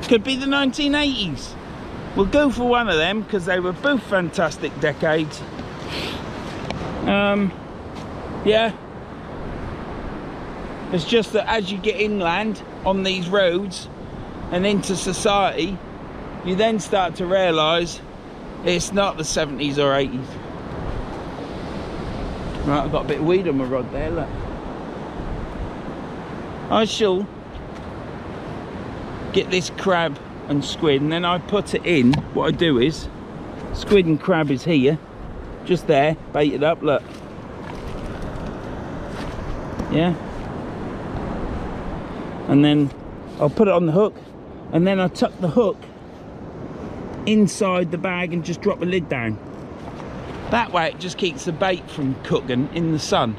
Could be the 1980s. We'll go for one of them, because they were both fantastic decades. Yeah. It's just that as you get inland on these roads and into society, you then start to realise it's not the 70s or 80s. Right, I've got a bit of weed on my rod there, look. I shall get this crab and squid, and then I put it in. What I do is, squid and crab is here, just there, baited up, look. Yeah. And then I'll put it on the hook, and then I tuck the hook inside the bag and just drop the lid down. That way it just keeps the bait from cooking in the sun.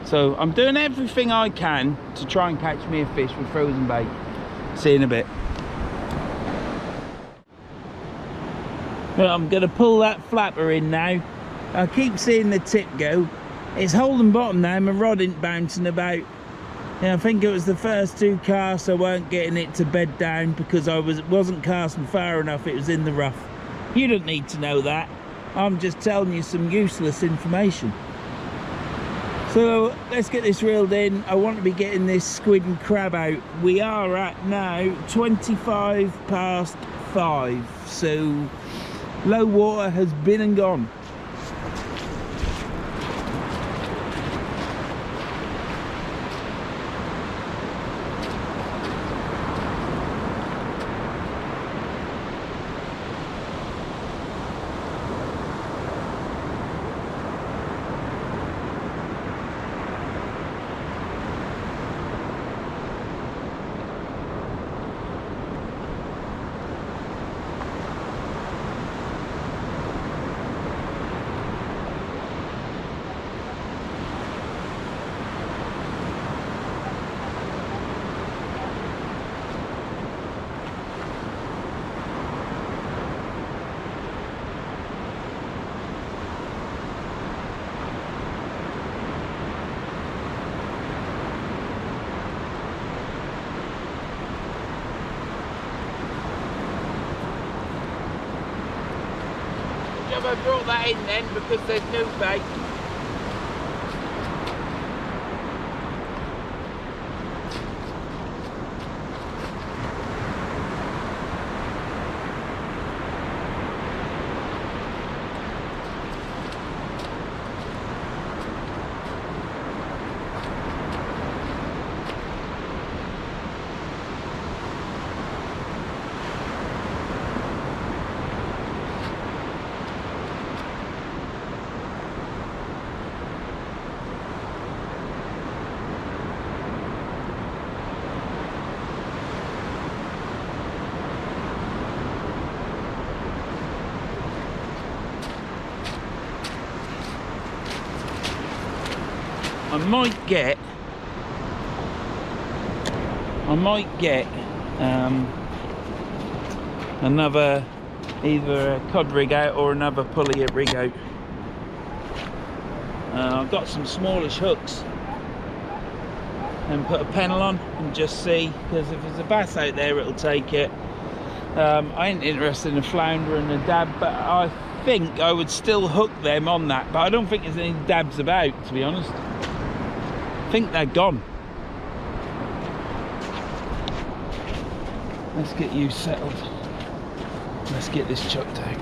So I'm doing everything I can to try and catch me a fish with frozen bait. See you in a bit. Well, I'm going to pull that flapper in now. I keep seeing the tip go. It's holding bottom now, my rod ain't bouncing about. Yeah, I think it was the first 2 casts I weren't getting it to bed down because I wasn't casting far enough, it was in the rough. You don't need to know that. I'm just telling you some useless information. So let's get this reeled in. I want to be getting this squid and crab out. We are at now 25 past 5, so low water has been and gone. have I brought that in then because there's no bait? I might get another, either a cod rig out or another pulley rig out. I've got some smallish hooks and put a pennel on and just see, because if there's a bass out there it'll take it. I ain't interested in a flounder and a dab, but I think I would still hook them on that, but I don't think there's any dabs about, to be honest. I think they're gone. Let's get you settled. Let's get this chucked out.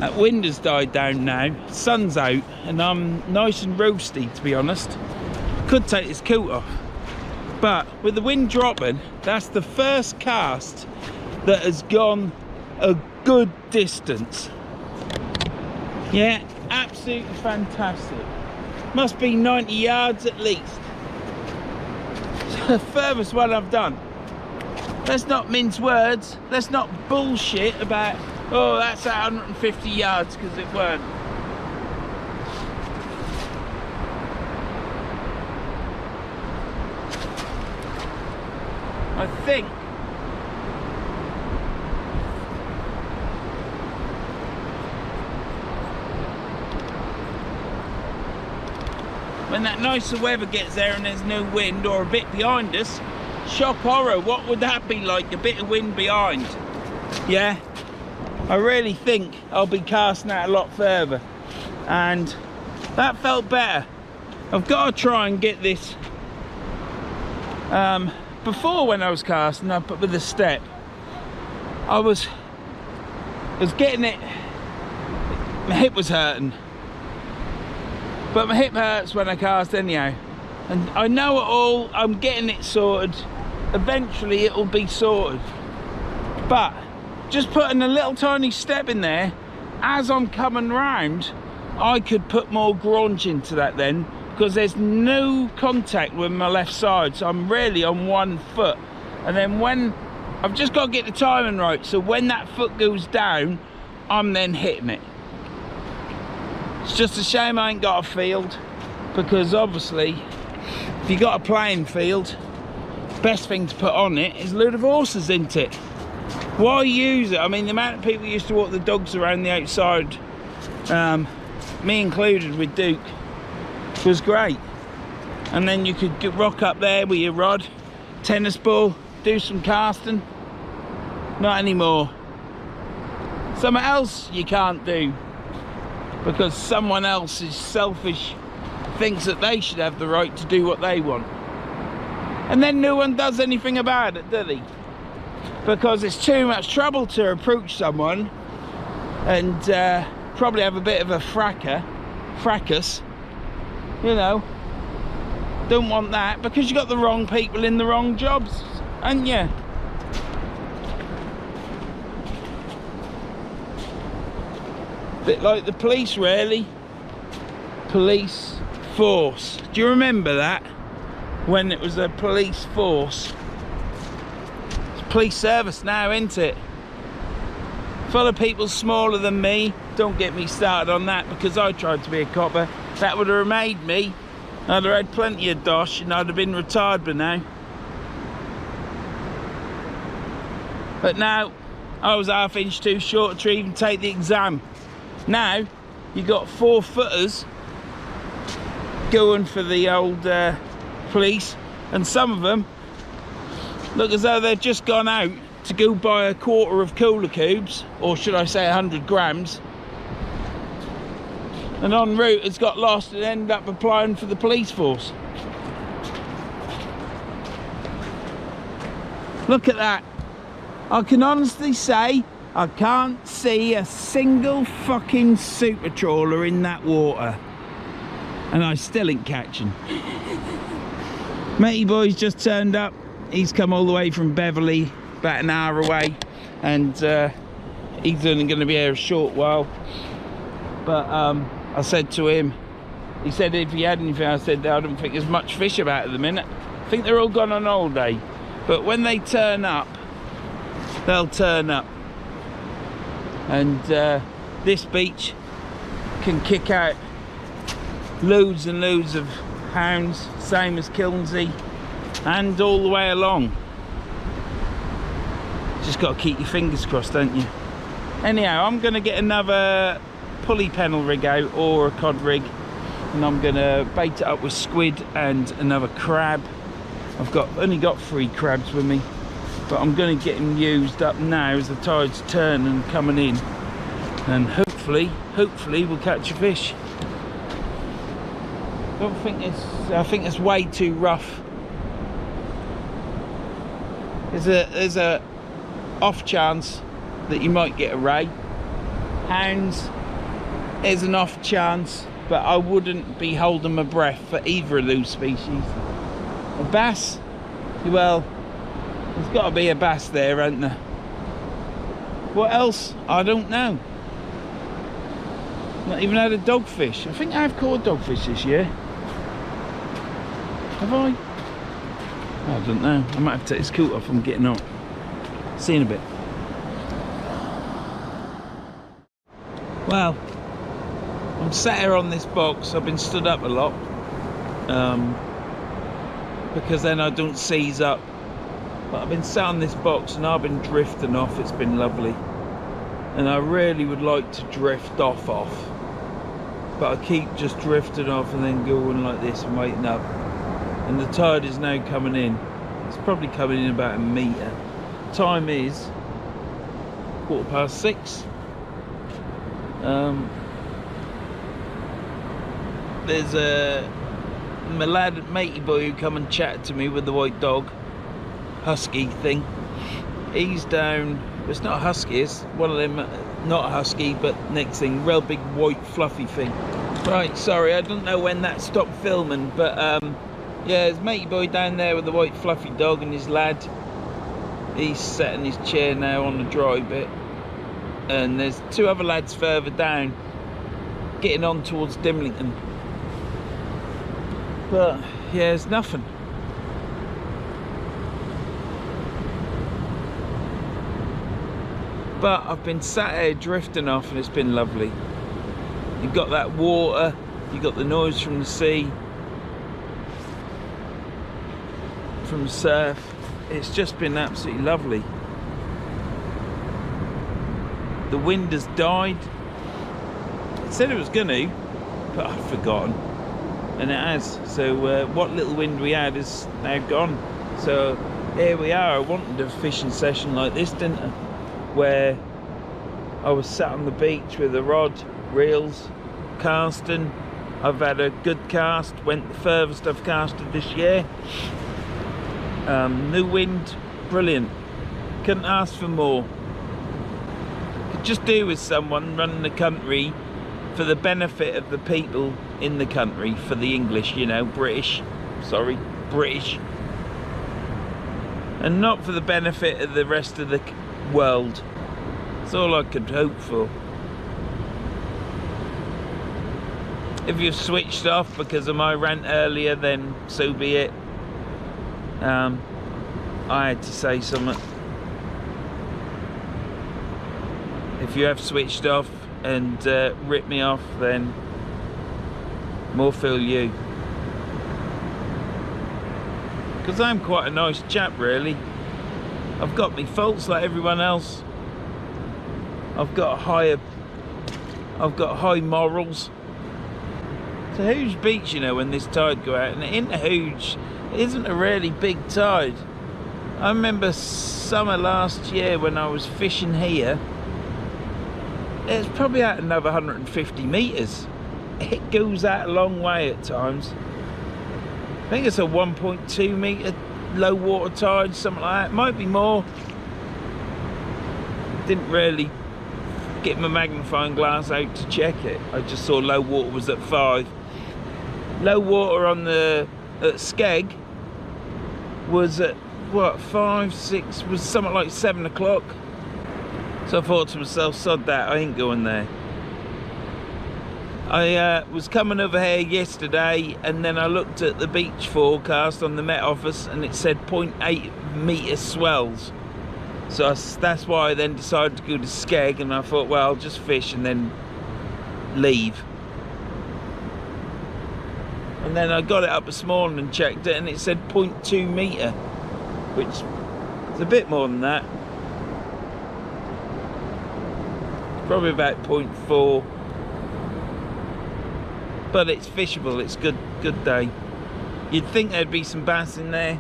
That wind has died down now, sun's out, and I'm nice and roasty, to be honest. Could take this coat off, but with the wind dropping, that's the first cast that has gone a good distance. Yeah, absolutely fantastic. Must be 90 yards at least. It's the furthest one I've done. Let's not mince words, let's not bullshit about, oh, that's 150 yards, because it weren't. I think when that nicer weather gets there and there's no wind, or a bit behind us, shock horror, what would that be like, a bit of wind behind? Yeah, I really think I'll be casting out a lot further, and that felt better. I've got to try and get this, before when I was casting up with the step, I was getting it, my hip was hurting, but my hip hurts when I cast anyhow, and I know it all, I'm getting it sorted, eventually it will be sorted, but just putting a little tiny step in there, as I'm coming round, I could put more grunge into that then, because there's no contact with my left side, so I'm really on one foot. And then when, I've just got to get the timing right, so when that foot goes down, I'm then hitting it. It's just a shame I ain't got a field, because obviously, if you got a playing field, best thing to put on it is a load of horses, isn't it? Why use it? I mean, the amount of people used to walk the dogs around the outside, me included with Duke, was great. And then you could rock up there with your rod, tennis ball, do some casting. Not anymore. Something else you can't do, because someone else is selfish, thinks that they should have the right to do what they want. And then no one does anything about it, do they? Because it's too much trouble to approach someone and probably have a bit of a fracas, you know. Don't want that, because you got the wrong people in the wrong jobs, haven't you? Bit like the police, really. Police force. Do you remember that? When it was a police force. It's police service now, isn't it? Full of people smaller than me. Don't get me started on that, because I tried to be a copper. That would have made me. I'd have had plenty of dosh and I'd have been retired by now. But now, I was ½ inch too short to even take the exam. Now, you got 4-footers going for the old police, and some of them look as though they've just gone out to go buy a quarter of cola cubes, or should I say 100 grams, and en route has got lost and ended up applying for the police force. Look at that. I can honestly say I can't see a single fucking super trawler in that water, and I still ain't catching. Matey boy's just turned up. He's come all the way from Beverley, about an hour away, and he's only going to be here a short while. But I said to him, he said if he had anything, I said I don't think there's much fish about at the minute. I think they're all gone on holiday, but when they turn up, they'll turn up. And this beach can kick out loads and loads of hounds, same as Kilnsey, and all the way along. Just got to keep your fingers crossed, don't you? Anyhow, I'm going to get another pulley pennel rig out, or a cod rig, and I'm going to bait it up with squid and another crab. I've only got 3 crabs with me, but I'm going to get them used up now as the tide's turning and coming in, and hopefully we'll catch a fish. I think it's way too rough. There's a off chance that you might get a ray. Hounds, there's an off chance, but I wouldn't be holding my breath for either of those species. A bass, well, there's got to be a bass there, hasn't there? What else? I don't know. Not even had a dogfish. I think I've caught dogfish this year. Have I? I don't know. I might have to take this coat off and getting on. See you in a bit. Well, I'm sat here on this box. I've been stood up a lot because then I don't seize up. But I've been sat on this box and I've been drifting off. It's been lovely, and I really would like to drift off, but I keep just drifting off and then going like this and waiting up. And the tide is now coming in. It's probably coming in about a metre. Time is 6:15. There's my lad matey boy who come and chatted to me with the white dog, husky thing. He's down. It's not a husky, it's one of them, not a husky, but next thing, real big white fluffy thing. Right, sorry, I don't know when that stopped filming, but yeah, there's matey boy down there with the white fluffy dog and his lad. He's sat in his chair now on the dry bit, and there's 2 other lads further down getting on towards Dimlington. But yeah, there's nothing. But I've been sat here drifting off and it's been lovely. You've got that water, you've got the noise from the sea, from the surf. It's just been absolutely lovely. The wind has died. It said it was going to, but I've forgotten. And it has. So what little wind we had is now gone. So here we are. I wanted a fishing session like this, didn't I? Where I was sat on the beach with a rod, reels, casting. I've had a good cast, went the furthest I've casted this year. New wind, brilliant. Couldn't ask for more. Could just do with someone running the country for the benefit of the people in the country, for the English, you know, British, and not for the benefit of the rest of the world. That's all I could hope for. If you've switched off because of my rant earlier, then so be it. I had to say something. If you have switched off and ripped me off, then more fool you. Because I'm quite a nice chap, really. I've got me faults like everyone else. I've got high morals. It's a huge beach, you know, when this tide go out, and in the huge, it isn't a really big tide. I remember summer last year when I was fishing here, it's probably out another 150 metres. It goes out a long way at times. I think it's a 1.2 metre low water tide, something like that. Might be more. Didn't really get my magnifying glass out to check it. I just saw low water was at 5. Low water on the at Skeg was at what, 5, 6, was something like 7 o'clock. So I thought to myself, sod that, I ain't going there. I was coming over here yesterday, and then I looked at the beach forecast on the Met Office, and it said 0.8 metre swells. So that's why I then decided to go to Skeg, and I thought, well, I'll just fish and then leave. And then I got it up this morning and checked it, and it said 0.2 metre, which is a bit more than that. Probably about 0.4. But it's fishable, it's good day. You'd think there'd be some bass in there,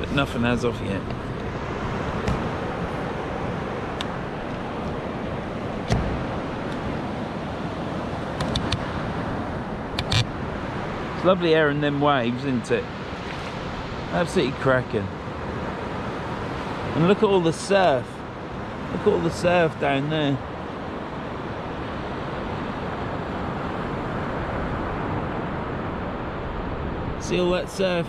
but nothing as of yet. It's lovely air in them waves, isn't it? Absolutely cracking. And look at all the surf. Look at all the surf down there. See all that surf?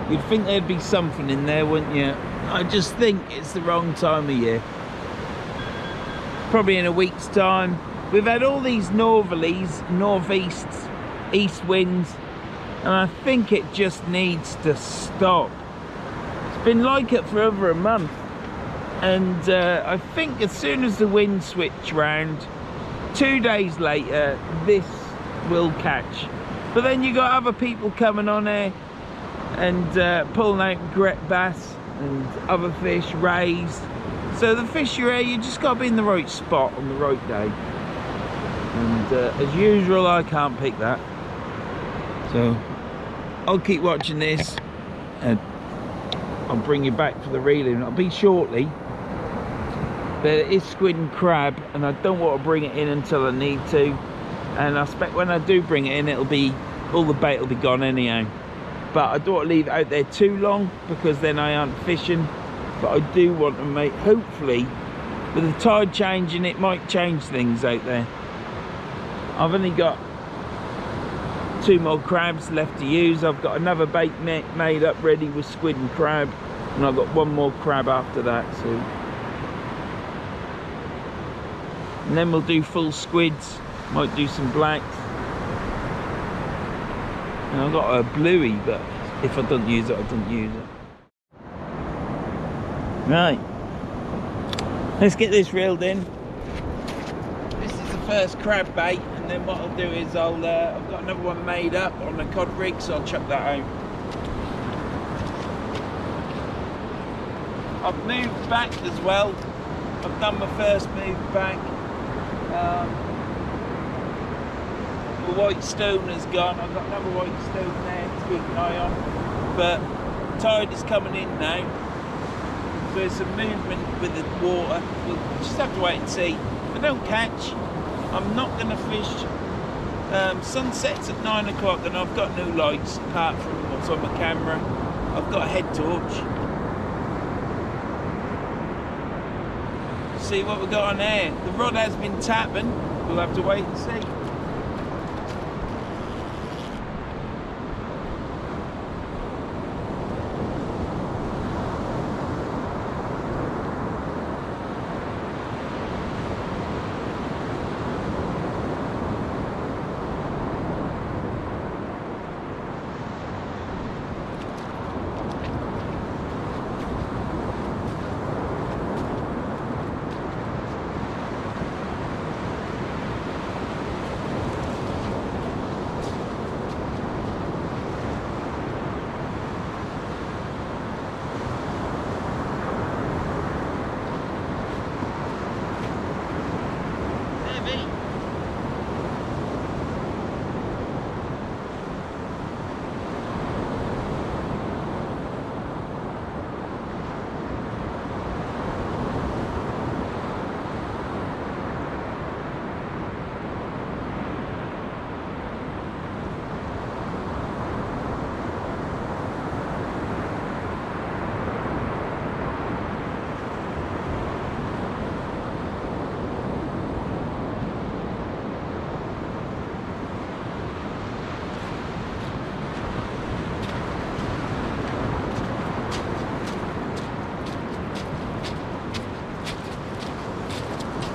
You'd think there'd be something in there, wouldn't you? I just think it's the wrong time of year. Probably in a week's time. We've had all these northerlies, northeasts, east winds, and I think it just needs to stop. It's been like it for over a month, and I think as soon as the wind switch round, 2 days later, this will catch. But then you got other people coming on here and pulling out gret bass and other fish, rays. So the fish you're here, you just got to be in the right spot on the right day. And as usual, I can't pick that. So I'll keep watching this and I'll bring you back for the reeling. I'll be shortly. But it is squid and crab, and I don't want to bring it in until I need to. And I expect when I do bring it in, it'll be, all the bait will be gone anyhow. But I don't want to leave it out there too long, because then I aren't fishing. But I do want to make, hopefully, with the tide changing, it might change things out there. I've only got 2 more crabs left to use. I've got another bait made up ready with squid and crab, and I've got 1 more crab after that. So, and then we'll do full squids. Might do some blacks. And I've got a bluey, but if I don't use it, I don't use it. Right, let's get this reeled in. This is the first crab bait, and then what I'll do is I've got another one made up on a cod rig, so I'll chuck that out. I've moved back as well. I've done my first move back. The white stone has gone. I've got another white stone there to keep an eye on, but tide is coming in now, so there's some movement with the water. We'll just have to wait and see. If I don't catch, I'm not going to fish. Sunset's at 9 o'clock, and I've got no lights apart from what's on my camera. I've got a head torch, see what we've got on there. The rod has been tapping. We'll have to wait and see.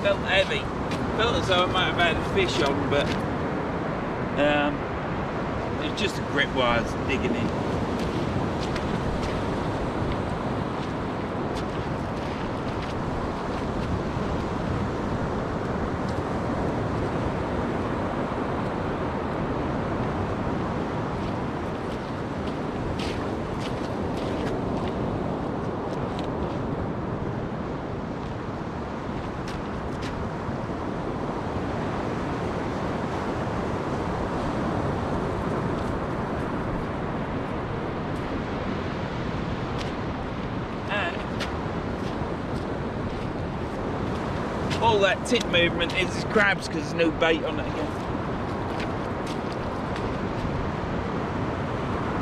Felt heavy. Felt as though I might have had a fish on, but it was just a grip while I was digging in. All that tip movement is crabs because there's no bait on it again.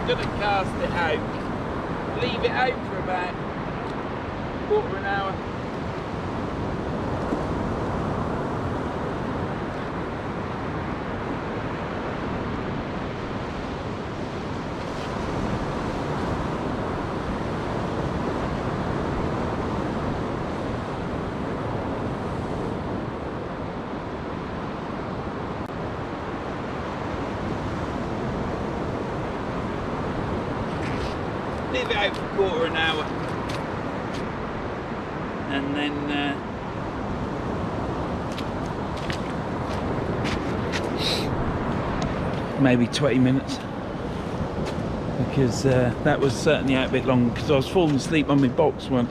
Gonna cast it out, leave it out for about quarter of an hour. Leave it out for a quarter of an hour, and then maybe 20 minutes, because that was certainly out a bit long because I was falling asleep on my box one.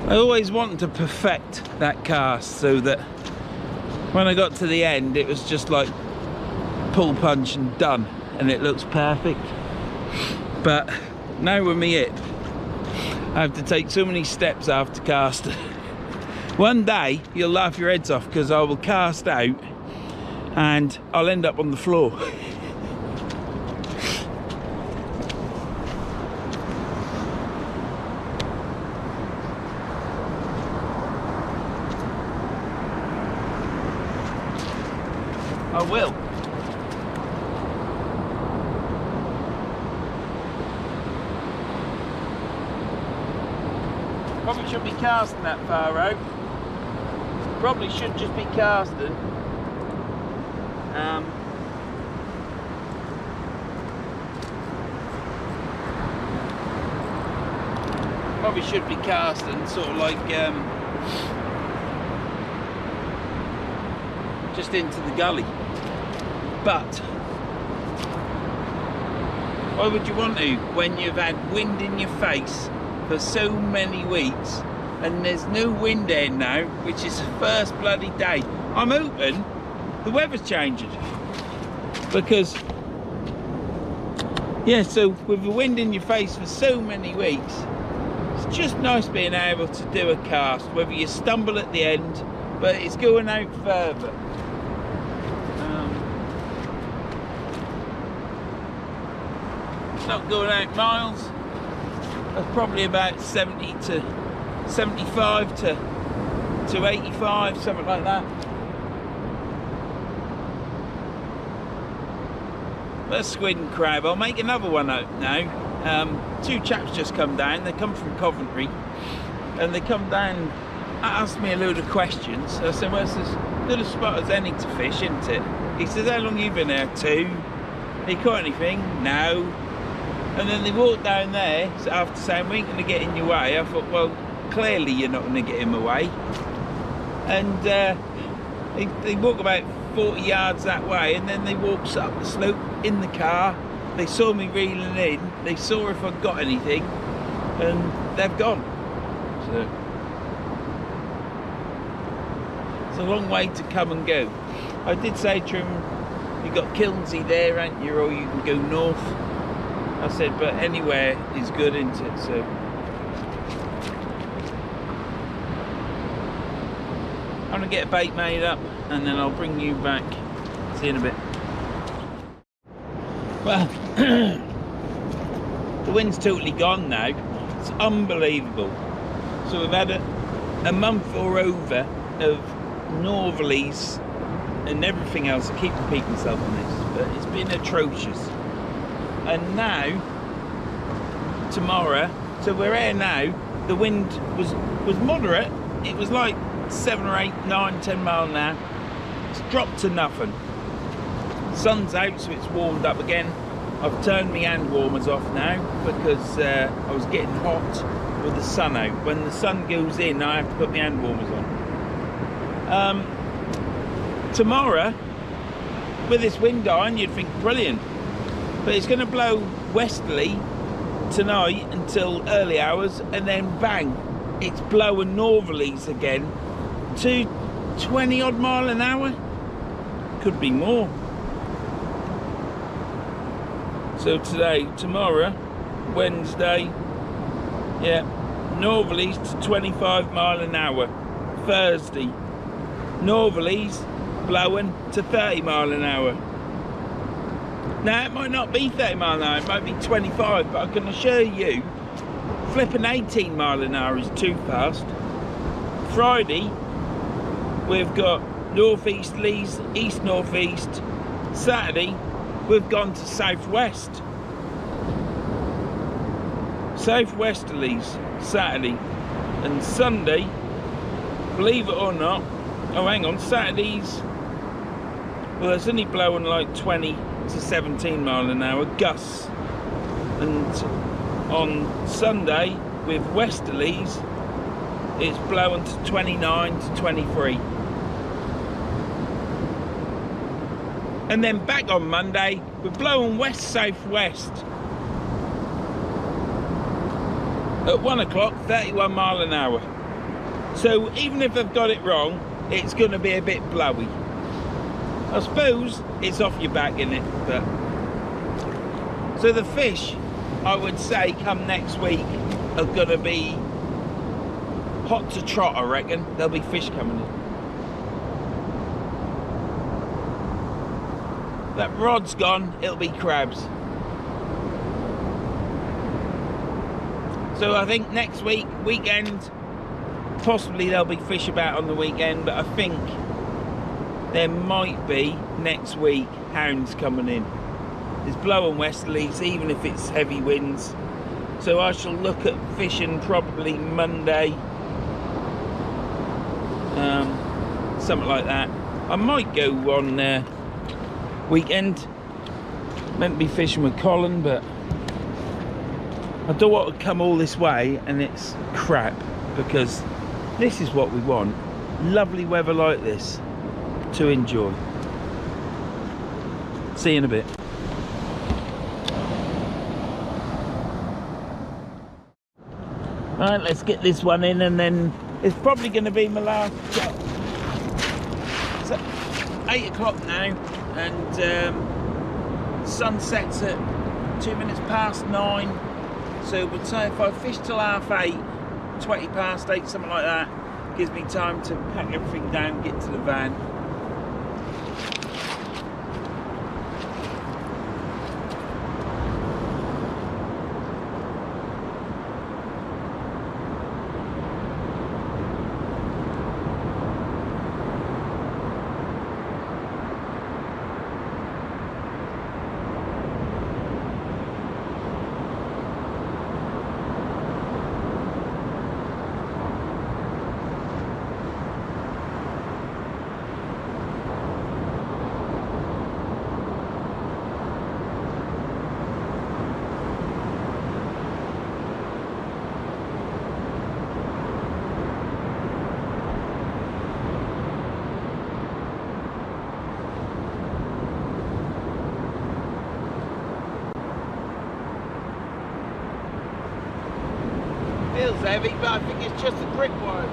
I always wanted to perfect that cast so that when I got to the end it was just like pull punch and done, and it looks perfect. But now with me it, I have to take so many steps after cast. One day you'll laugh your heads off because I will cast out and I'll end up on the floor. I will. Probably shouldn't be casting that far out. Probably should just be casting. Probably should be casting, sort of like just into the gully. But why would you want to when you've had wind in your face for so many weeks and there's no wind there now, which is the first bloody day? I'm hoping the weather's changing, because yeah, so with the wind in your face for so many weeks, it's just nice being able to do a cast, whether you stumble at the end, but it's going out further. It's not going out miles. That's probably about 70 to 75 to 85, something like that. That's squid and crab. I'll make another one out now. Two chaps just come down. They come from Coventry, and they come down, asked me a load of questions. I said, well, it's as good a spot as any to fish, isn't it? He says, how long you been there? 2. He caught anything? No. And then they walked down there, so after saying, we ain't going to get in your way. I thought, well, clearly you're not going to get in my way. And they walk about 40 yards that way, and then they walked up the slope in the car. They saw me reeling in, they saw if I'd got anything, and they've gone. So it's a long way to come and go. I did say to him, you got Kilnsey there, ain't you, or you can go north. I said, but anywhere is good, isn't it? So I'm gonna get a bait made up, and then I'll bring you back. See you in a bit. Well, the wind's totally gone now. It's unbelievable. So we've had a month or over of northerlies and everything else. I keep repeating myself on this, but it's been atrocious. And now, tomorrow, so we're here now, the wind was moderate. It was like 7 or 8, 9, 10 mile an hour. It's dropped to nothing. Sun's out, so it's warmed up again. I've turned my hand warmers off now because I was getting hot with the sun out. When the sun goes in, I have to put my hand warmers on. Tomorrow, with this wind on, you'd think brilliant. But it's going to blow westerly tonight until early hours, and then bang, it's blowing northerlies again to 20 odd mile an hour. Could be more. So tomorrow, Wednesday, yeah, northerlies to 25 mile an hour. Thursday, northerlies blowing to 30 mile an hour. Now, it might not be 30 mile an hour, it might be 25, but I can assure you, flipping 18 mile an hour is too fast. Friday, we've got northeasterlies, east-northeast. Saturday, we've gone to southwest. Southwesterlies, Saturday. And Sunday, believe it or not, oh hang on, Saturday's, well, it's only blowing like 20 to 17 mile an hour gusts, and on Sunday with westerlies it's blowing to 29 to 23, and then back on Monday we're blowing west southwest at 1 o'clock 31 mile an hour. So even if they've got it wrong, it's going to be a bit blowy. I suppose it's off your back, isn't it? But so the fish, I would say, come next week are gonna be hot to trot. I reckon there'll be fish coming in. That rod's gone, it'll be crabs. So I think next week, weekend, possibly there'll be fish about on the weekend, but I think there might be next week hounds coming in. It's blowing westerlies, even if it's heavy winds. So I shall look at fishing probably Monday. something like that. I might go on weekend. Meant to be fishing with Colin, but I don't want to come all this way and it's crap, because this is what we want. Lovely weather like this to enjoy. See you in a bit. Right, let's get this one in, and then it's probably going to be my last shot. It's 8 o'clock now, and sun sets at 2 minutes past 9. So we'd say if I fish till 8:30, 20 past 8, something like that, gives me time to pack everything down, get to the van. Feels heavy, but I think it's just the grip wires.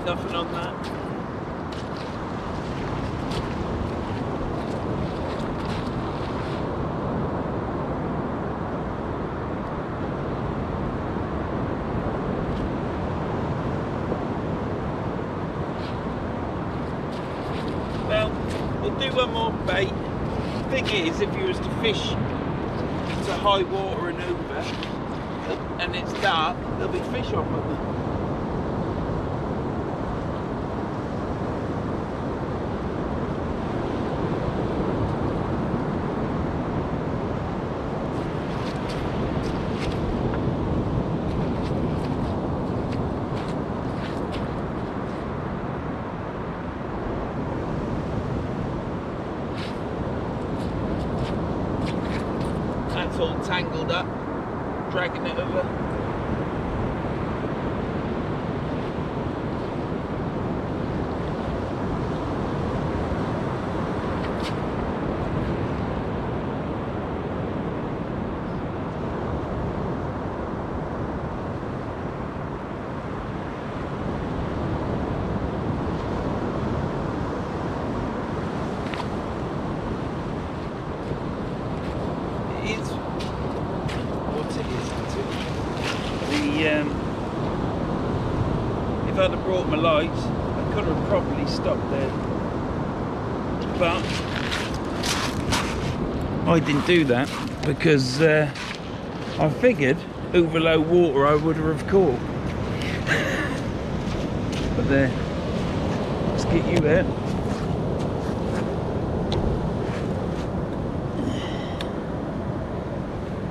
Nothing on that. Well, we'll do one more bait. Thing is, if you was to fish to high water and over, and it's dark, there'll be fish off of them. That's all tangled up, dragging it over. If I'd have brought my lights, I could have probably stopped there, but I didn't do that because I figured over low water I would have caught. But there, let's get you there.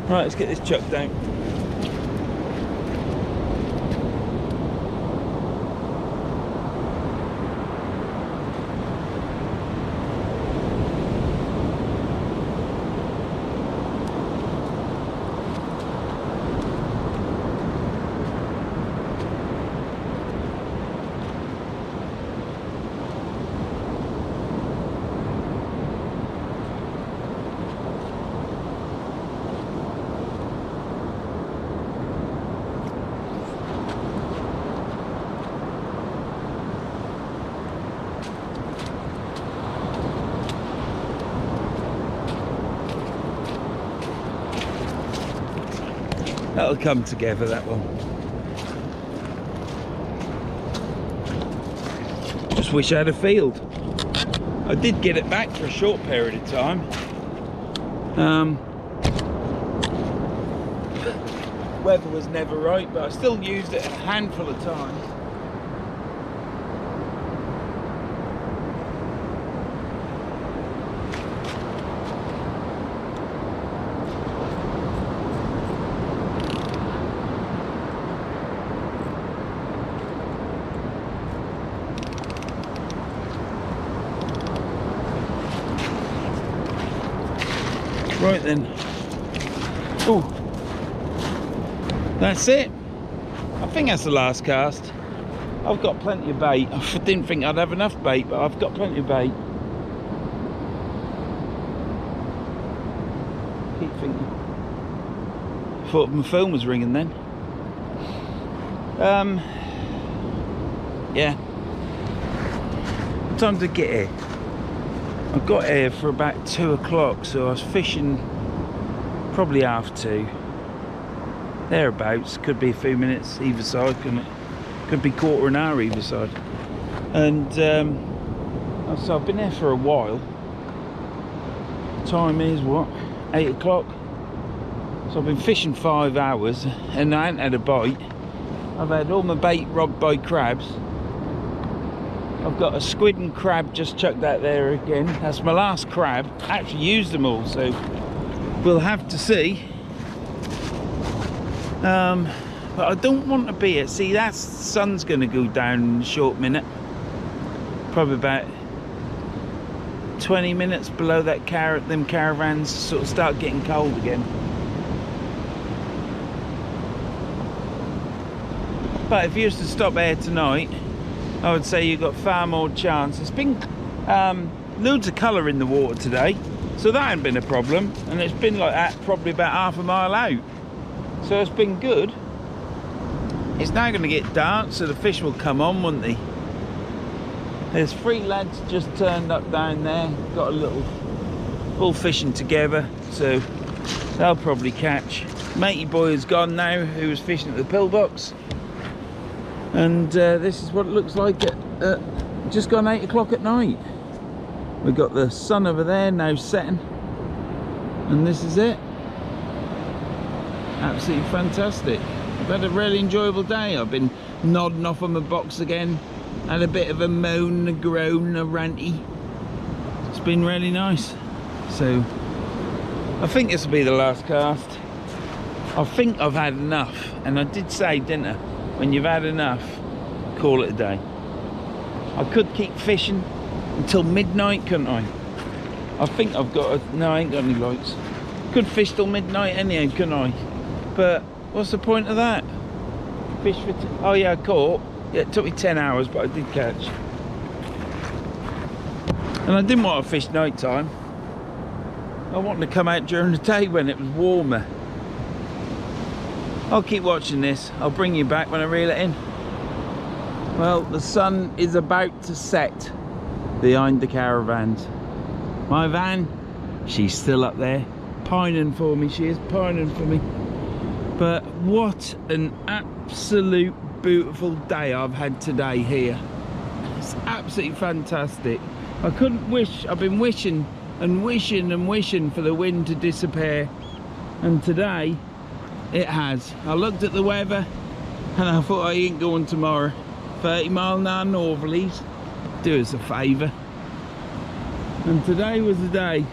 Right, let's get this chucked down. That'll come together, that one. just wish I had a field. I did get it back for a short period of time. Weather was never right, but I still used it a handful of times. Right then. Oh, that's it. I think that's the last cast. I've got plenty of bait. I didn't think I'd have enough bait, but I've got plenty of bait. Keep thinking. Thought my phone was ringing then. Yeah. What time did I get here? I got here for about 2 o'clock, so I was fishing probably 1:30. Thereabouts. Could be a few minutes either side, couldn't it? Could be quarter an hour either side. And so I've been there for a while. Time is what? 8 o'clock. So I've been fishing 5 hours and I ain't had a bite. I've had all my bait robbed by crabs. I've got a squid and crab just chucked out there again. That's my last crab. I actually used them all, so we'll have to see. But I don't want to be it. See, that sun's going to go down in a short minute. Probably about 20 minutes below that them caravans sort of start getting cold again. But if you used to stop here tonight, I would say you've got far more chance. It's been loads of colour in the water today, so that hasn't been a problem, and it's been like that probably about half a mile out, so it's been good. It's now going to get dark, so the fish will come on, won't they? There's 3 lads just turned up down there, got a little all fishing together, so they'll probably catch. Matey boy is gone now, who was fishing at the pillbox. And this is what it looks like at just gone 8 o'clock at night. We've got the sun over there now setting, and this is it. Absolutely fantastic. I've had a really enjoyable day. I've been nodding off on my box again, had a bit of a moan, a groan, a ranty. It's been really nice. So I think this will be the last cast. I think I've had enough, and I did say, didn't I, when you've had enough, call it a day. I could keep fishing until midnight, couldn't I? I think I've got no, I ain't got any lights. Could fish till midnight anyhow, couldn't I? But what's the point of that? Fish for oh yeah, I caught. Yeah, it took me 10 hours, but I did catch. And I didn't want to fish night time. I wanted to come out during the day when it was warmer. I'll keep watching this. I'll bring you back when I reel it in. Well, the sun is about to set behind the caravans. My van, she's still up there, pining for me. She is pining for me. But what an absolute beautiful day I've had today here. It's absolutely fantastic. I couldn't wish, I've been wishing and wishing and wishing for the wind to disappear. And today, it has. I looked at the weather and I thought I ain't going tomorrow. 30-mile-an-hour northerlies, do us a favour. And today was the day.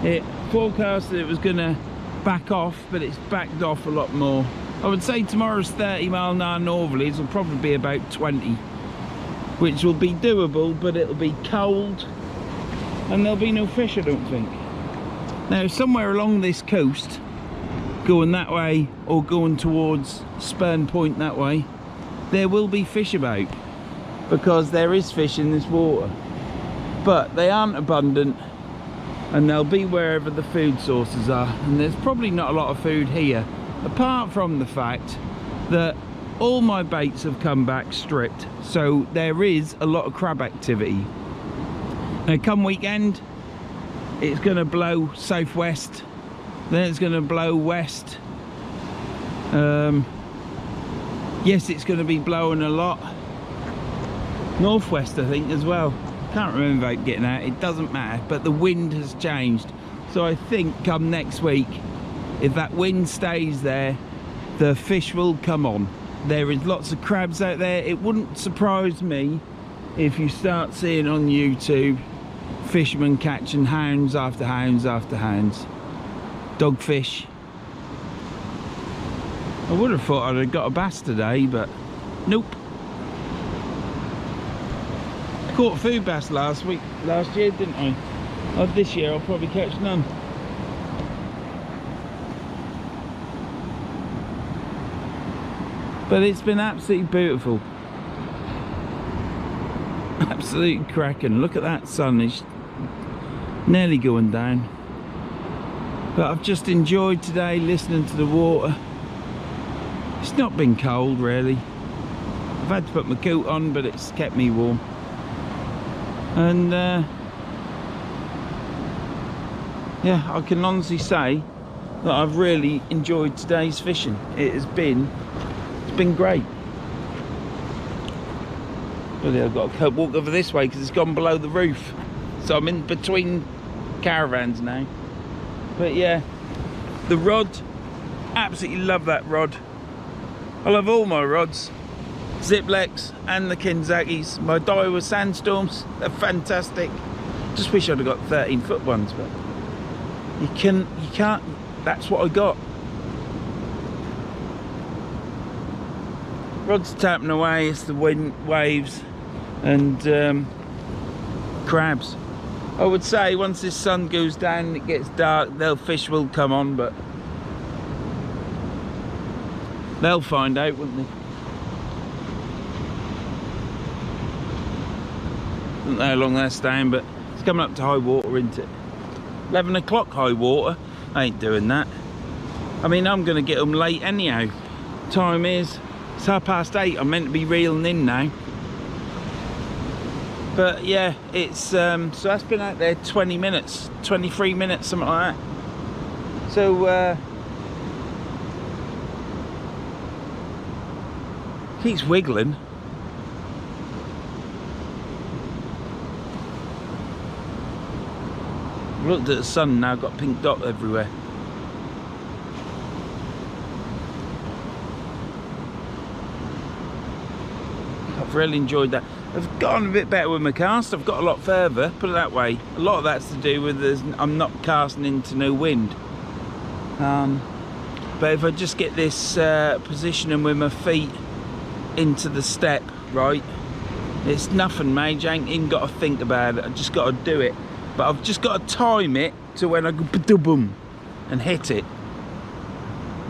It forecasted it was going to back off, but it's backed off a lot more. I would say tomorrow's 30-mile-an-hour northerlies will probably be about 20, which will be doable, but it'll be cold and there'll be no fish, I don't think. Now, somewhere along this coast, going that way or going towards Spurn Point that way, there will be fish about, because there is fish in this water, but they aren't abundant, and they'll be wherever the food sources are. And there's probably not a lot of food here, apart from the fact that all my baits have come back stripped, so there is a lot of crab activity. Now come weekend, it's going to blow southwest, then it's going to blow west. Yes, it's going to be blowing a lot, northwest, I think, as well. Can't remember about getting out, it doesn't matter, but the wind has changed. So I think come next week, if that wind stays there, the fish will come on. There is lots of crabs out there. It wouldn't surprise me if you start seeing on YouTube fishermen catching hounds after hounds after hounds. Dogfish. I would have thought I'd have got a bass today, but nope. Caught a food bass last year, didn't I? This year I'll probably catch none. But it's been absolutely beautiful. Absolutely cracking. Look at that sun, it's nearly going down. But I've just enjoyed today listening to the water. It's not been cold really. I've had to put my coat on, but it's kept me warm. And yeah, I can honestly say that I've really enjoyed today's fishing. It's been great. Really, I've got to walk over this way because it's gone below the roof, so I'm in between caravans now. But yeah, the rod, absolutely love that rod. I love all my rods, Ziplex and the Kinzakis. My Daiwa Sandstorms, they're fantastic. Just wish I'd have got 13-foot ones, but you can't. That's what I got. Rod's tapping away. It's the wind, waves, and crabs. I would say once this sun goes down and it gets dark, the fish will come on, but they'll find out, won't they? I don't know how long they're staying, but it's coming up to high water, isn't it? 11 o'clock high water. I ain't doing that. I mean, I'm going to get them late anyhow. Time is, it's 8:30. I'm meant to be reeling in now. But yeah, it's so that's been out there 20 minutes, 23 minutes, something like that. So keeps wiggling. Looked at the sun now, got pink dot everywhere. I've really enjoyed that. I've gotten a bit better with my cast. I've got a lot further, put it that way. A lot of that's to do with I'm not casting into no wind. But if I just get this positioning with my feet into the step, right, it's nothing major. I ain't even got to think about it. I just got to do it. But I've just got to time it to when I go ba-dum and hit it.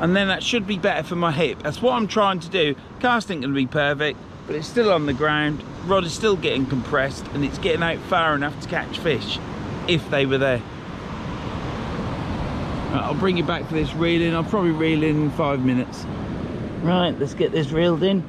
And then that should be better for my hip. That's what I'm trying to do. Casting going to be perfect, but it's still on the ground. Rod is still getting compressed and it's getting out far enough to catch fish, if they were there. Right, I'll bring you back for this reeling. I'll probably reel in 5 minutes. Right, let's get this reeled in.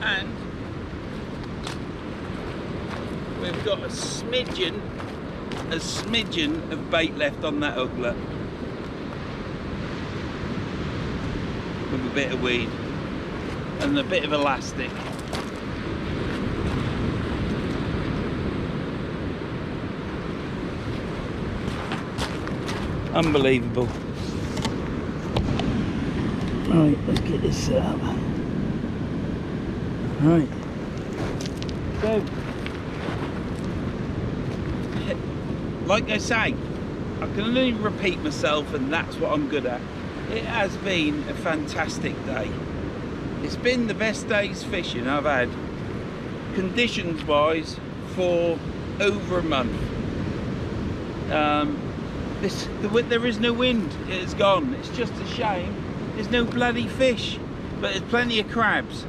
and we've got a smidgen of bait left on that hooklet with a bit of weed and a bit of elastic. Unbelievable. Right, let's get this set up. Right. So, like I say, I can only repeat myself, and that's what I'm good at. It has been a fantastic day. It's been the best day's fishing I've had, conditions wise, for over a month. There is no wind, it has gone. It's just a shame there's no bloody fish, but there's plenty of crabs.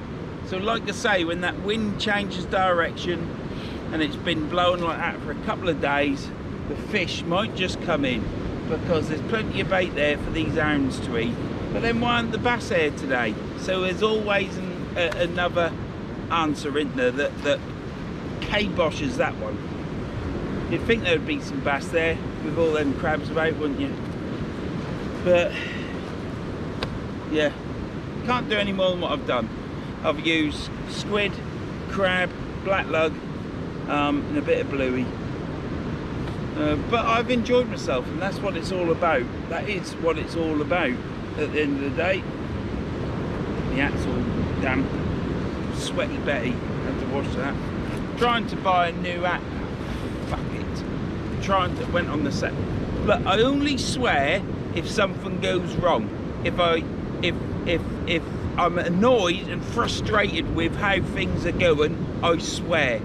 So like I say, when that wind changes direction and it's been blowing like that for a couple of days, the fish might just come in, because there's plenty of bait there for these hounds to eat. But then why aren't the bass here today? So there's always another answer, isn't there, that kiboshes that one. You'd think there would be some bass there with all them crabs about, wouldn't you? But yeah, can't do any more than what I've done. I've used squid, crab, black lug, and a bit of bluey. But I've enjoyed myself, and that's what it's all about. That is what it's all about at the end of the day. The hat's all damp, sweaty Betty, had to wash that. Trying to buy a new hat. Fuck it. Went on the set. Look, I only swear if something goes wrong. If I'm annoyed and frustrated with how things are going, I swear.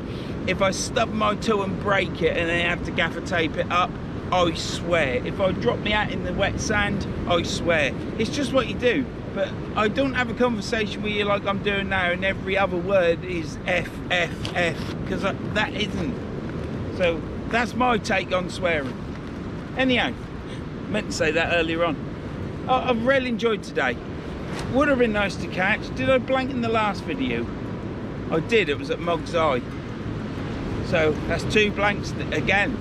If I stub my toe and break it and then have to gaffer tape it up, I swear. If I drop me out in the wet sand, I swear. It's just what you do. But I don't have a conversation with you like I'm doing now, and every other word is F, because that isn't. So that's my take on swearing. Anyhow, meant to say that earlier on. I've really enjoyed today. Would have been nice to catch. Did I blank in the last video? I did, it was at Mog's Eye. So that's 2 blanks again.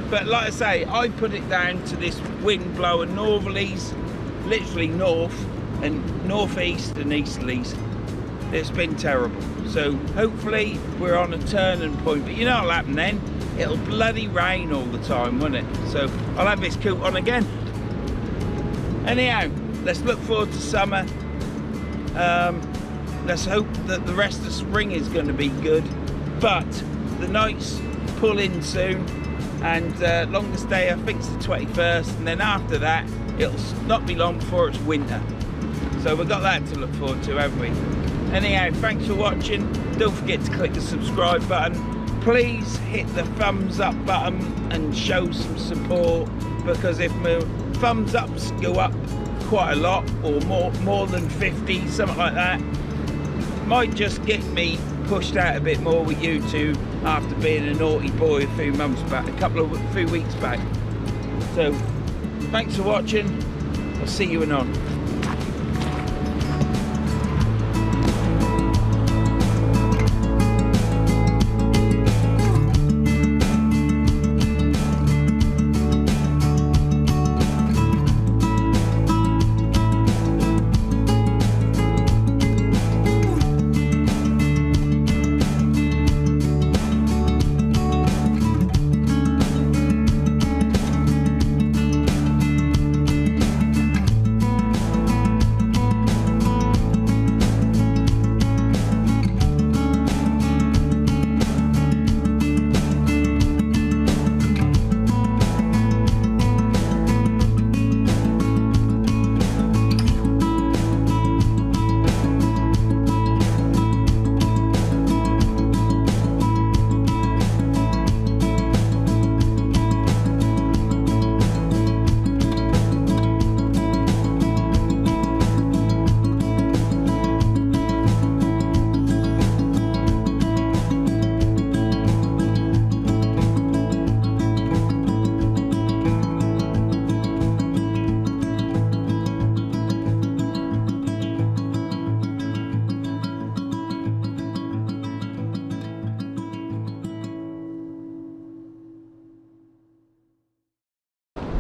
But like I say, I put it down to this wind blowing northerlies, literally north and northeast and easterlies. It's been terrible. So hopefully we're on a turning point. But you know what'll happen then? It'll bloody rain all the time, won't it? So I'll have this coat on again. Anyhow, let's look forward to summer. Let's hope that the rest of spring is going to be good. But the nights pull in soon, and longest day I think is the 21st, and then after that it'll not be long before it's winter. So we've got that to look forward to, haven't we? Anyhow, thanks for watching. Don't forget to click the subscribe button. Please hit the thumbs up button and show some support, because if my thumbs ups go up quite a lot, or more than 50, something like that, might just get me pushed out a bit more with YouTube after being a naughty boy a few weeks back. So thanks for watching. I'll see you anon.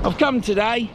I've come today